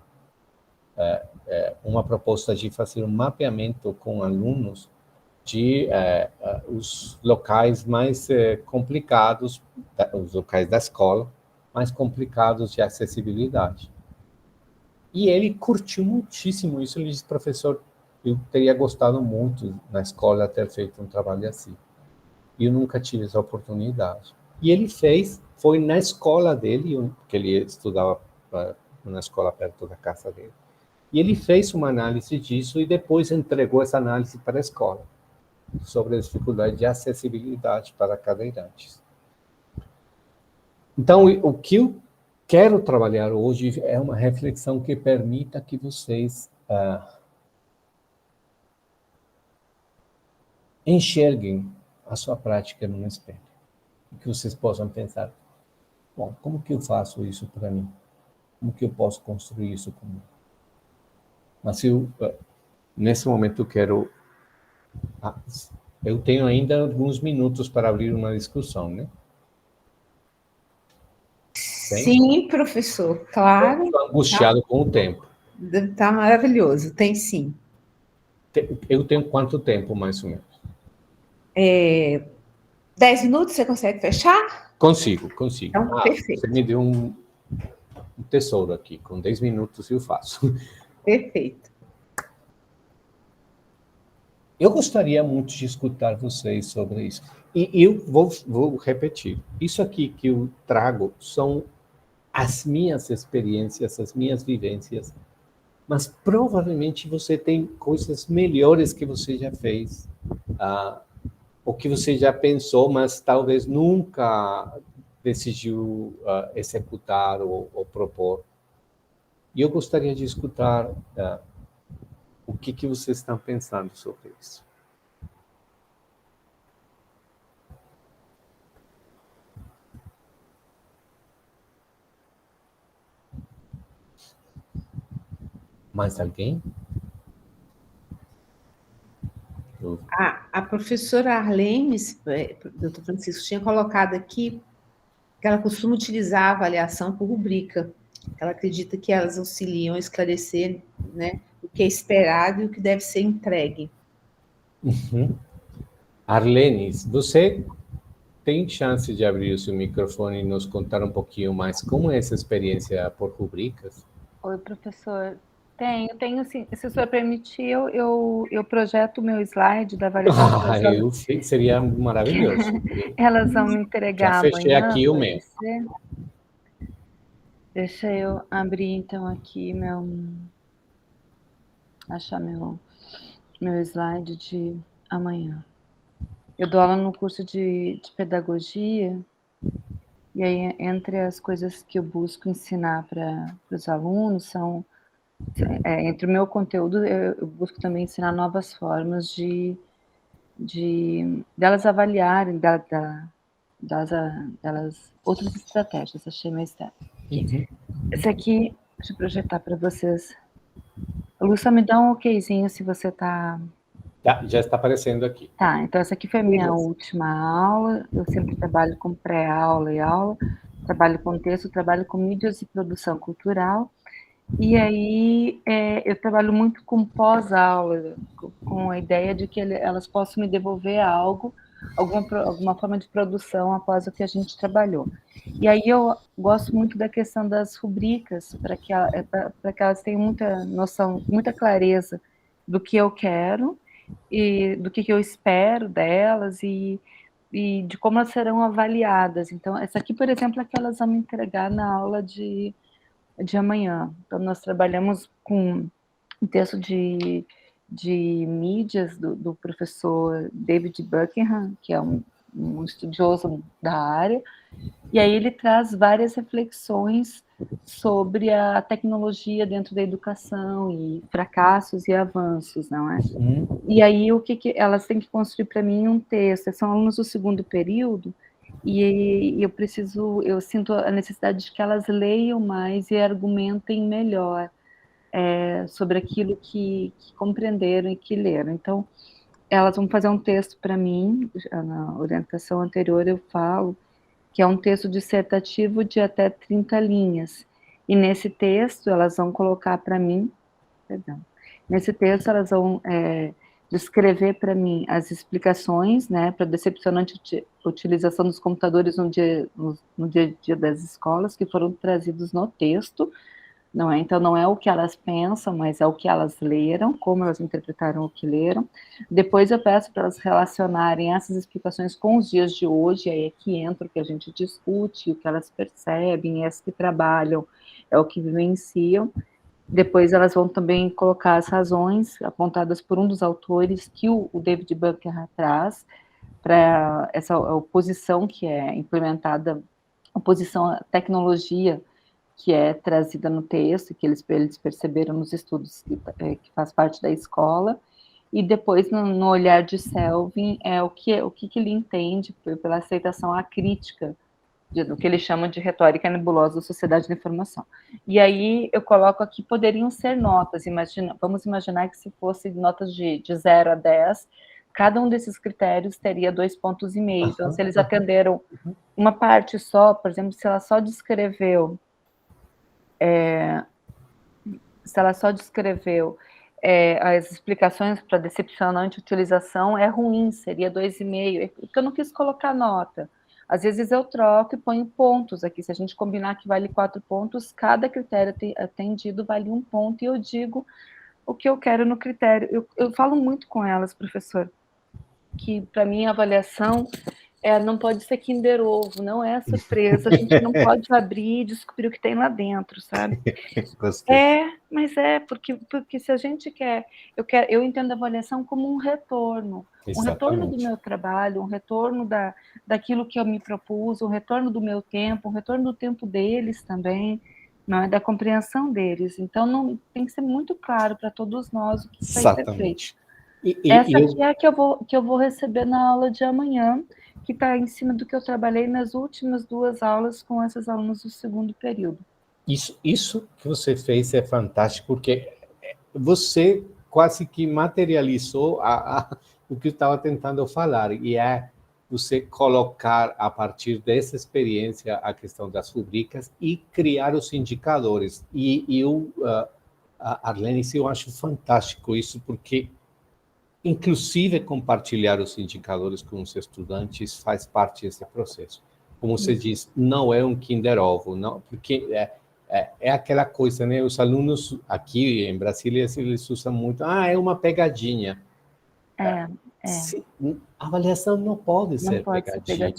uma proposta de fazer um mapeamento com alunos de os locais mais complicados, os locais da escola, mais complicados de acessibilidade. E ele curtiu muitíssimo isso. Ele disse, professor, eu teria gostado muito na escola ter feito um trabalho assim. E eu nunca tive essa oportunidade. E ele foi na escola dele, que ele estudava na escola perto da casa dele. E ele fez uma análise disso e depois entregou essa análise para a escola, sobre a dificuldade de acessibilidade para cadeirantes. Então, o que eu quero trabalhar hoje é uma reflexão que permita que vocês enxerguem a sua prática no espelho. Que vocês possam pensar, bom, como que eu faço isso para mim? Como que eu posso construir isso comigo? Mas nesse momento eu tenho ainda alguns minutos para abrir uma discussão, né? Sim, professor, claro. Estou angustiado com o tempo. Tá maravilhoso, tem sim. Eu tenho quanto tempo, mais ou menos? 10 minutos, você consegue fechar? Consigo. Então, perfeito. Você me deu um tesouro aqui. Com 10 minutos eu faço. Perfeito. Eu gostaria muito de escutar vocês sobre isso. E eu vou repetir. Isso aqui que eu trago são as minhas experiências, as minhas vivências. Mas provavelmente você tem coisas melhores que você já fez. O que você já pensou, mas talvez nunca decidiu executar ou propor. E eu gostaria de escutar o que vocês estão pensando sobre isso. Mais alguém? A professora Arlene, doutor Francisco, tinha colocado aqui que ela costuma utilizar a avaliação por rubrica. Ela acredita que elas auxiliam a esclarecer, né, o que é esperado e o que deve ser entregue. Arlene, você tem chance de abrir o seu microfone e nos contar um pouquinho mais como é essa experiência por rubricas? Oi, professor. Tenho sim. Se o senhor permitir, eu projeto o meu slide da avaliação. Seria maravilhoso. Elas vão me entregar já fechei amanhã. Aqui o meu. Deixa eu abrir, então, aqui achar meu slide de amanhã. Eu dou aula no curso de pedagogia, e aí, entre as coisas que eu busco ensinar para os alunos, entre o meu conteúdo, eu busco também ensinar novas formas delas avaliarem, delas outras estratégias. Achei meu step. Esse aqui, deixa eu projetar para vocês. Lu, só me dá um okzinho se você está... Já está aparecendo aqui. Tá, então essa aqui foi a minha última aula. Eu sempre trabalho com pré-aula e aula, trabalho com texto, trabalho com mídias e produção cultural. E aí eu trabalho muito com pós-aula, com a ideia de que elas possam me devolver algo, alguma forma de produção após o que a gente trabalhou. E aí eu gosto muito da questão das rubricas, para que elas tenham muita noção, muita clareza do que eu quero, e do que eu espero delas, e de como elas serão avaliadas. Então, essa aqui, por exemplo, é que elas vão me entregar na aula de amanhã. Então, nós trabalhamos com um texto de mídias do professor David Buckingham, que é um estudioso da área, e aí ele traz várias reflexões sobre a tecnologia dentro da educação, e fracassos e avanços, não é? E aí, o que elas têm que construir para mim um texto? São alunos do segundo período, e eu sinto a necessidade de que elas leiam mais e argumentem melhor sobre aquilo que compreenderam e que leram. Então, elas vão fazer um texto para mim, na orientação anterior eu falo, que é um texto dissertativo de até 30 linhas. E nesse texto, elas vão colocar para mim, nesse texto elas vão descrever para mim as explicações, né, para a decepcionante utilização dos computadores no dia a dia das escolas, que foram trazidos no texto, não é? Então, não é o que elas pensam, mas é o que elas leram, como elas interpretaram o que leram. Depois eu peço para elas relacionarem essas explicações com os dias de hoje, aí é que entra o que a gente discute, o que elas percebem, as que trabalham, é o que vivenciam. Depois elas vão também colocar as razões apontadas por um dos autores que o David Buckingham traz para essa oposição que é implementada, oposição à tecnologia que é trazida no texto, que eles perceberam nos estudos que faz parte da escola. E depois, no olhar de Selvin, o que ele entende pela aceitação à crítica do que eles chamam de retórica nebulosa da sociedade da informação. E aí eu coloco aqui, poderiam ser notas, vamos imaginar que se fossem notas de 0 a 10, cada um desses critérios teria 2,5 pontos. Então, se eles atenderam uma parte só, por exemplo, se ela só descreveu as explicações para decepcionante utilização, é ruim, seria 2,5, porque eu não quis colocar nota. Às vezes eu troco e ponho pontos aqui, se a gente combinar que vale 4 pontos, cada critério atendido vale 1 ponto, e eu digo o que eu quero no critério. Eu falo muito com elas, professor, que para mim a avaliação não pode ser Kinder Ovo, não é surpresa, a gente não pode abrir e descobrir o que tem lá dentro, sabe? Gostei. Mas porque se a gente quer, eu entendo a avaliação como um retorno. Um retorno do meu trabalho, um retorno daquilo que eu me propus, um retorno do meu tempo, um retorno do tempo deles também, não é, da compreensão deles. Então, não tem que ser muito claro para todos nós o que vai ser feito. Essa aqui é a que eu vou receber na aula de amanhã, que está em cima do que eu trabalhei nas últimas 2 aulas com essas alunas do segundo período. Isso que você fez é fantástico, porque você quase que materializou o que eu estava tentando falar, e é você colocar, a partir dessa experiência, a questão das rubricas e criar os indicadores. E eu, Arlene, eu acho fantástico isso, porque, inclusive, compartilhar os indicadores com os estudantes faz parte desse processo. Como você diz, não é um Kinder Ovo, não, porque é aquela coisa, né? Os alunos aqui em Brasília, eles usam muito, é uma pegadinha. A avaliação não pode ser pegadinha.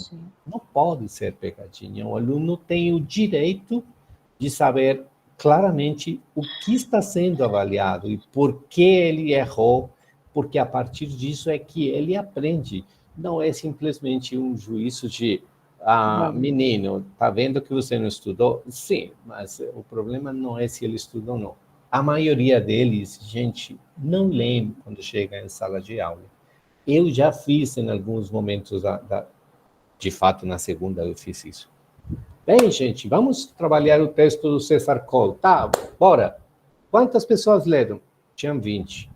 Não pode ser pegadinha. O aluno tem o direito de saber claramente o que está sendo avaliado e por que ele errou, porque a partir disso é que ele aprende. Não é simplesmente um juízo de menino, tá vendo que você não estudou? Sim, mas o problema não é se ele estudou ou não. A maioria deles, gente, não lê quando chega em sala de aula. Eu já fiz em alguns momentos, de fato, na segunda eu fiz isso. Bem, gente, vamos trabalhar o texto do César Cole. Tá, bora. Quantas pessoas leram? Tinham 20.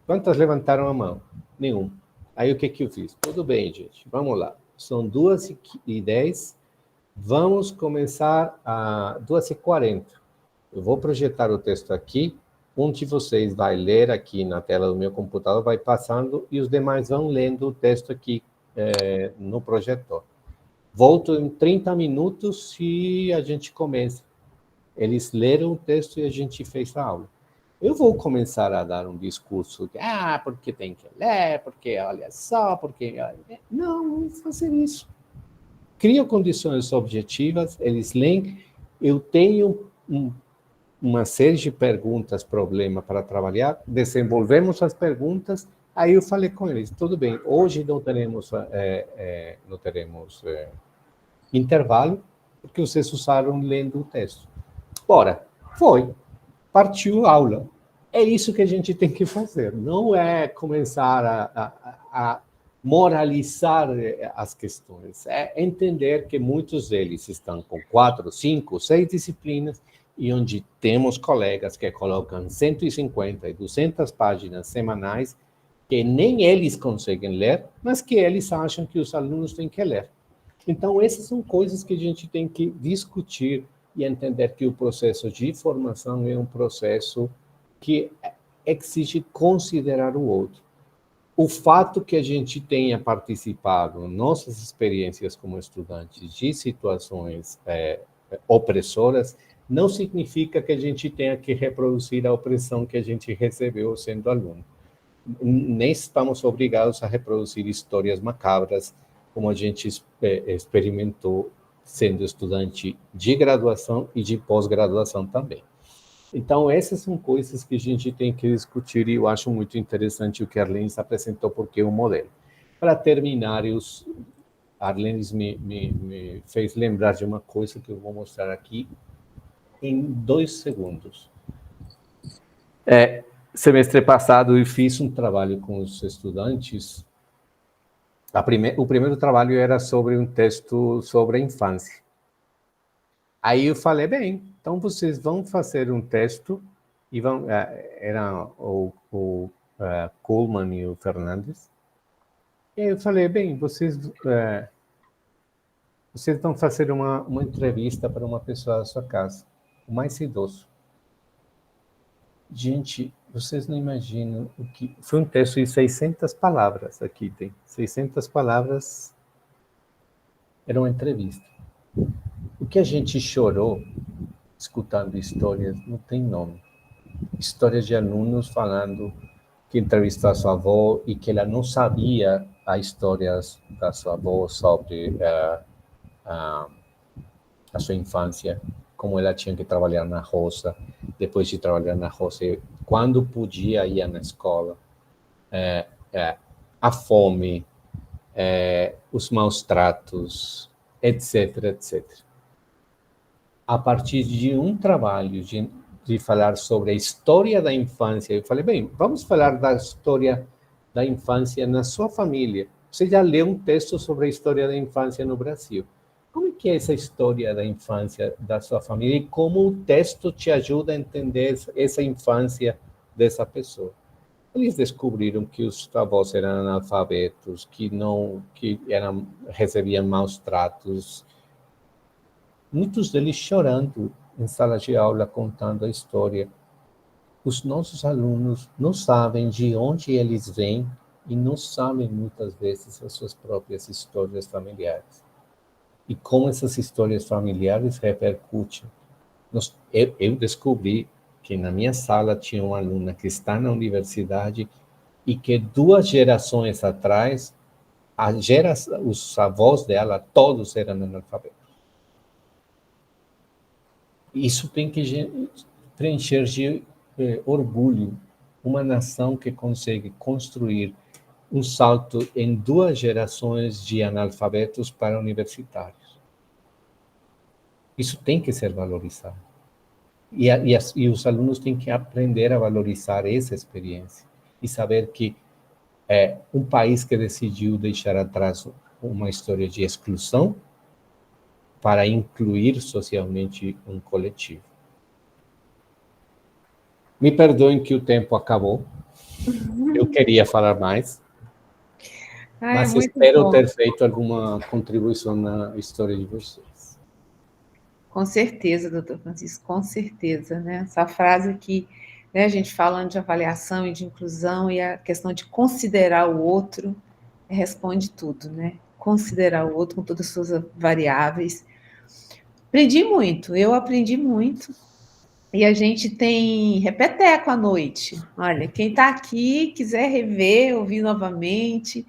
Quantas levantaram a mão? Nenhum. Aí o que eu fiz? Tudo bem, gente, vamos lá. São 2h10, vamos começar a 2h40. Eu vou projetar o texto aqui, um de vocês vai ler aqui na tela do meu computador, vai passando, e os demais vão lendo o texto aqui no projetor. Volto em 30 minutos e a gente começa. Eles leram o texto e a gente fez a aula. Eu vou começar a dar um discurso de, porque tem que ler, porque olha só, porque... Não, vamos fazer isso. Crio condições objetivas, eles leem. Eu tenho uma série de perguntas, problema para trabalhar, desenvolvemos as perguntas, aí eu falei com eles, tudo bem, hoje não teremos intervalo, porque vocês usaram lendo o texto. Bora, partiu a aula. É isso que a gente tem que fazer, não é começar a moralizar as questões, é entender que muitos deles estão com 4, 5, 6 disciplinas, e onde temos colegas que colocam 150 e 200 páginas semanais, que nem eles conseguem ler, mas que eles acham que os alunos têm que ler. Então, essas são coisas que a gente tem que discutir e entender que o processo de formação é um processo que exige considerar o outro. O fato que a gente tenha participado, nossas experiências como estudantes, de situações opressoras, não significa que a gente tenha que reproduzir a opressão que a gente recebeu sendo aluno. Nem estamos obrigados a reproduzir histórias macabras, como a gente experimentou sendo estudante de graduação e de pós-graduação também. Então, essas são coisas que a gente tem que discutir, e eu acho muito interessante o que a Arlene apresentou, porque é um modelo. Para terminar, a Arlene me fez lembrar de uma coisa que eu vou mostrar aqui em 2 segundos. Semestre passado, eu fiz um trabalho com os estudantes O primeiro trabalho era sobre um texto sobre a infância. Aí eu falei, bem, então vocês vão fazer um texto, e vão, era o Coleman e o Fernandes. E aí eu falei, bem, vocês vão fazer uma entrevista para uma pessoa da sua casa, o mais idoso. Gente, vocês não imaginam o que... Foi um texto de 600 palavras, aqui tem. 600 palavras, era uma entrevista. O que a gente chorou, escutando histórias, não tem nome. Histórias de alunos falando que entrevistou a sua avó e que ela não sabia a história da sua avó sobre a sua infância, como ela tinha que trabalhar na roça, depois de trabalhar na roça, quando podia ir na escola, a fome, os maus tratos, etc, etc. A partir de um trabalho de falar sobre a história da infância, eu falei, bem, vamos falar da história da infância na sua família. Você já leu um texto sobre a história da infância no Brasil. Como é que é essa história da infância da sua família e como o texto te ajuda a entender essa infância dessa pessoa? Eles descobriram que os avós eram analfabetos, que recebiam maus tratos, muitos deles chorando em sala de aula, contando a história. Os nossos alunos não sabem de onde eles vêm e não sabem, muitas vezes, as suas próprias histórias familiares. E como essas histórias familiares repercutem. Eu descobri que na minha sala tinha uma aluna que está na universidade e que 2 gerações atrás, os avós dela, todos eram analfabetos. Isso tem que preencher de orgulho uma nação que consegue construir um salto em 2 gerações de analfabetos para universitários. Isso tem que ser valorizado. E os alunos têm que aprender a valorizar essa experiência e saber que um país que decidiu deixar atrás uma história de exclusão para incluir socialmente um coletivo. Me perdoem que o tempo acabou. Eu queria falar mais, mas espero ter feito alguma contribuição na história de vocês. Com certeza, doutor Francisco, com certeza, né? Essa frase aqui, né, a gente falando de avaliação e de inclusão e a questão de considerar o outro, responde tudo, né? Considerar o outro com todas as suas variáveis. Aprendi muito, eu aprendi muito. E a gente tem repeteco à noite. Olha, quem está aqui, quiser rever, ouvir novamente,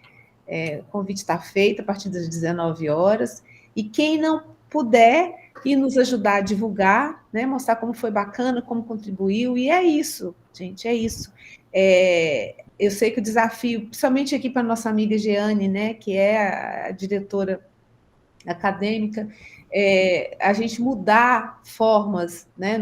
o convite está feito a partir das 19 horas. E quem não puder ir nos ajudar a divulgar, né, mostrar como foi bacana, como contribuiu, e é isso, gente, é isso. Eu sei que o desafio, principalmente aqui para a nossa amiga Jeane, né, que é a diretora acadêmica, a gente mudar formas, né?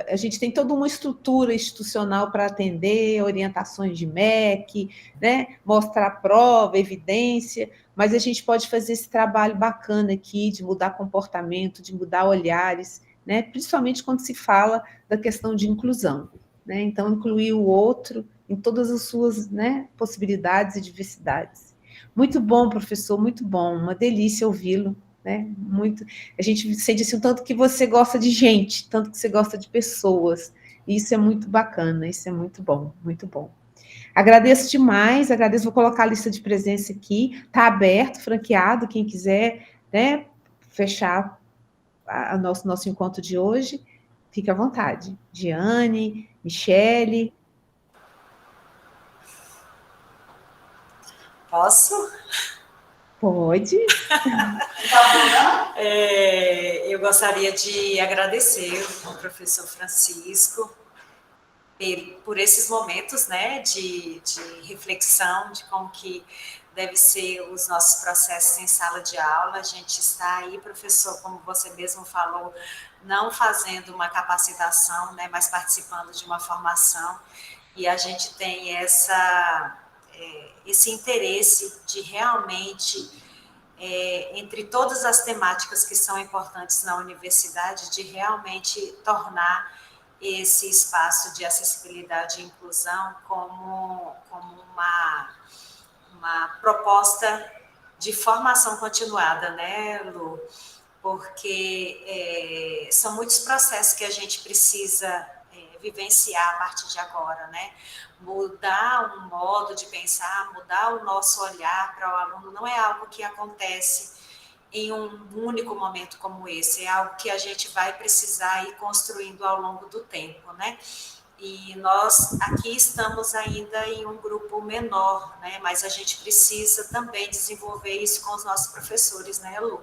A gente tem toda uma estrutura institucional para atender, orientações de MEC, né? Mostrar prova, evidência, mas a gente pode fazer esse trabalho bacana aqui de mudar comportamento, de mudar olhares, né? Principalmente quando se fala da questão de inclusão, né? Então, incluir o outro em todas as suas, né, possibilidades e diversidades. Muito bom, professor, muito bom, uma delícia ouvi-lo. Né? Muito, a gente sente assim, tanto que você gosta de gente, tanto que você gosta de pessoas, e isso é muito bacana, isso é muito bom, muito bom. Agradeço demais, vou colocar a lista de presença aqui, está aberto, franqueado, quem quiser, né, fechar nosso encontro de hoje, fique à vontade. Giane, Michele. Posso? Pode. Eu gostaria de agradecer ao professor Francisco por esses momentos, né, de reflexão, de como que deve ser os nossos processos em sala de aula. A gente está aí, professor, como você mesmo falou, não fazendo uma capacitação, né, mas participando de uma formação, e a gente tem esse interesse de realmente, entre todas as temáticas que são importantes na universidade, de realmente tornar esse espaço de acessibilidade e inclusão como uma proposta de formação continuada, né, Lu? Porque são muitos processos que a gente precisa vivenciar a partir de agora, né? Mudar um modo de pensar, mudar o nosso olhar para o aluno não é algo que acontece em um único momento como esse, é algo que a gente vai precisar ir construindo ao longo do tempo, né? E nós aqui estamos ainda em um grupo menor, né? Mas a gente precisa também desenvolver isso com os nossos professores, né, Lu?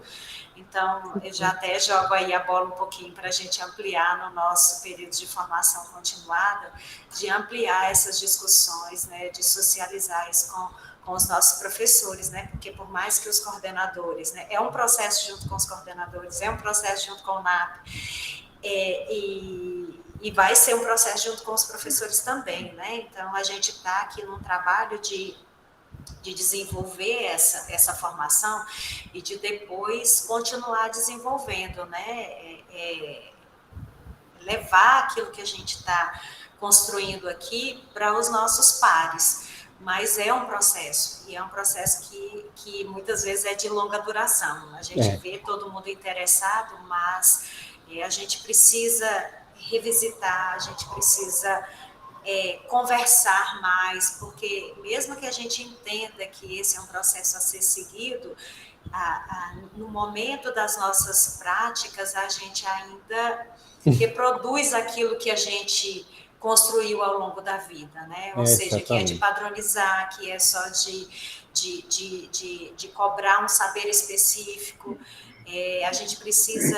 Então, eu já até jogo aí a bola um pouquinho para a gente ampliar no nosso período de formação continuada, de ampliar essas discussões, né, de socializar isso com os nossos professores, né, porque por mais que os coordenadores, né, é um processo junto com os coordenadores, é um processo junto com o NAP, e vai ser um processo junto com os professores também, né, então a gente está aqui num trabalho de desenvolver essa formação e de depois continuar desenvolvendo, né? Levar aquilo que a gente está construindo aqui para os nossos pares. Mas é um processo, e é um processo que muitas vezes é de longa duração. A gente vê todo mundo interessado, mas a gente precisa revisitar, a gente precisa conversar mais, porque mesmo que a gente entenda que esse é um processo a ser seguido, no momento das nossas práticas, a gente ainda reproduz aquilo que a gente construiu ao longo da vida, né? Ou seja, que é de padronizar, que é só de cobrar um saber específico. A gente precisa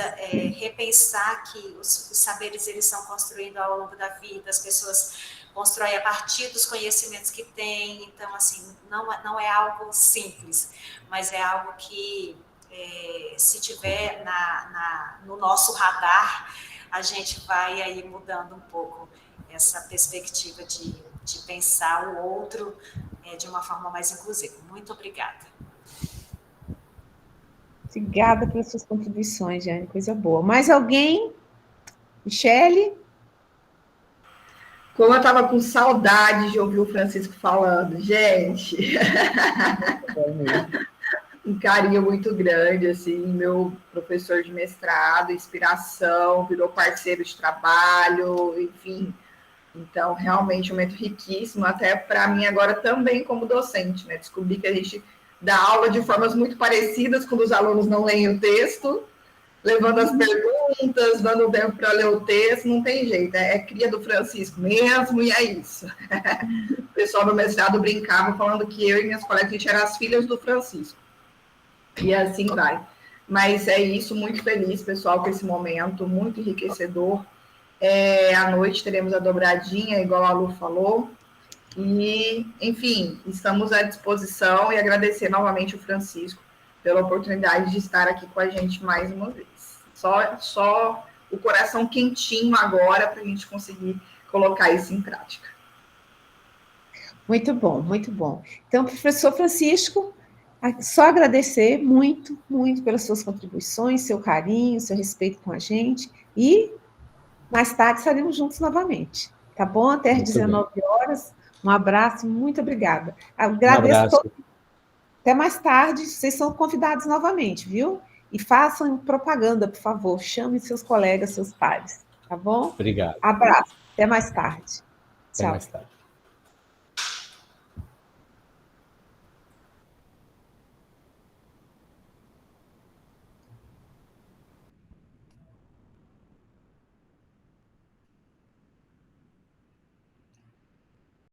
repensar que os saberes eles são construídos ao longo da vida, as pessoas constroem a partir dos conhecimentos que têm, então, assim, não é algo simples, mas é algo que, se tiver no nosso radar, a gente vai aí mudando um pouco essa perspectiva de pensar o outro de uma forma mais inclusiva. Muito obrigada. Obrigada pelas suas contribuições, Jane, coisa boa. Mais alguém? Michele? Como eu estava com saudade de ouvir o Francisco falando, gente, um carinho muito grande, assim, meu professor de mestrado, inspiração, virou parceiro de trabalho, enfim. Então, realmente, um momento riquíssimo, até para mim agora também como docente, né? Descobri que a gente dá aula de formas muito parecidas quando os alunos não leem o texto, levando as perguntas, dando tempo para ler o texto, não tem jeito, é cria do Francisco mesmo, e é isso. O pessoal do mestrado brincava falando que eu e minhas colegas, a gente eram as filhas do Francisco. E assim vai. Mas é isso, muito feliz, pessoal, com esse momento, muito enriquecedor. À noite teremos a dobradinha, igual a Lu falou. E, enfim, estamos à disposição e agradecer novamente o Francisco pela oportunidade de estar aqui com a gente mais uma vez. Só o coração quentinho agora para a gente conseguir colocar isso em prática. Muito bom, muito bom. Então, professor Francisco, só agradecer muito, muito pelas suas contribuições, seu carinho, seu respeito com a gente, e mais tarde estaremos juntos novamente, tá bom? Até às 19 horas. Um abraço, muito obrigada. Agradeço a todos. Até mais tarde, vocês são convidados novamente, viu? E façam propaganda, por favor. Chamem seus colegas, seus pares, tá bom? Obrigado. Abraço. Até mais tarde. Até mais tarde.